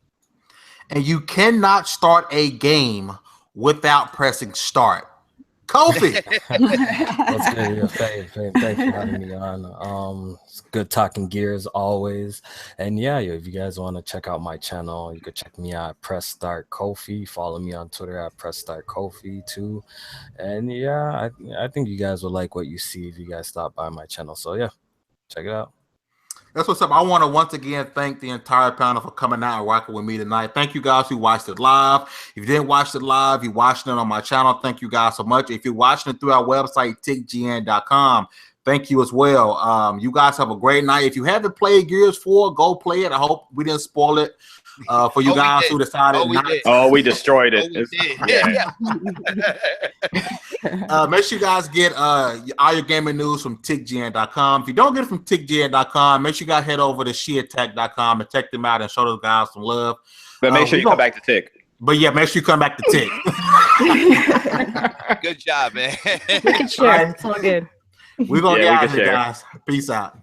And you cannot start a game without pressing start. Kofi. What's good? Yeah, thanks for having me on. It's good talking gears always. And yeah, if you guys want to check out my channel, you could check me out at Press Start Kofi. Follow me on Twitter at Press Start Kofi too. And yeah, I think you guys will like what you see if you guys stop by my channel. So yeah, check it out. That's what's up. I want to once again thank the entire panel for coming out and rocking with me tonight. Thank you guys who watched it live. If you didn't watch it live, you're watching it on my channel. Thank you guys so much. If you're watching it through our website, TiCGN.com, thank you as well. You guys have a great night. If you haven't played Gears 4, go play it. I hope we didn't spoil it for you guys who decided not to. Oh, we destroyed it. Make sure you guys get all your gaming news from TiCGN.com. If you don't get it from TiCGN.com, make sure you guys head over to SheAttack.com and check them out and show those guys some love. But make sure you come back to TiC. But yeah, make sure you come back to TiC. Good job, man. We can share. It's all good. We're going to get out of here, guys. Peace out.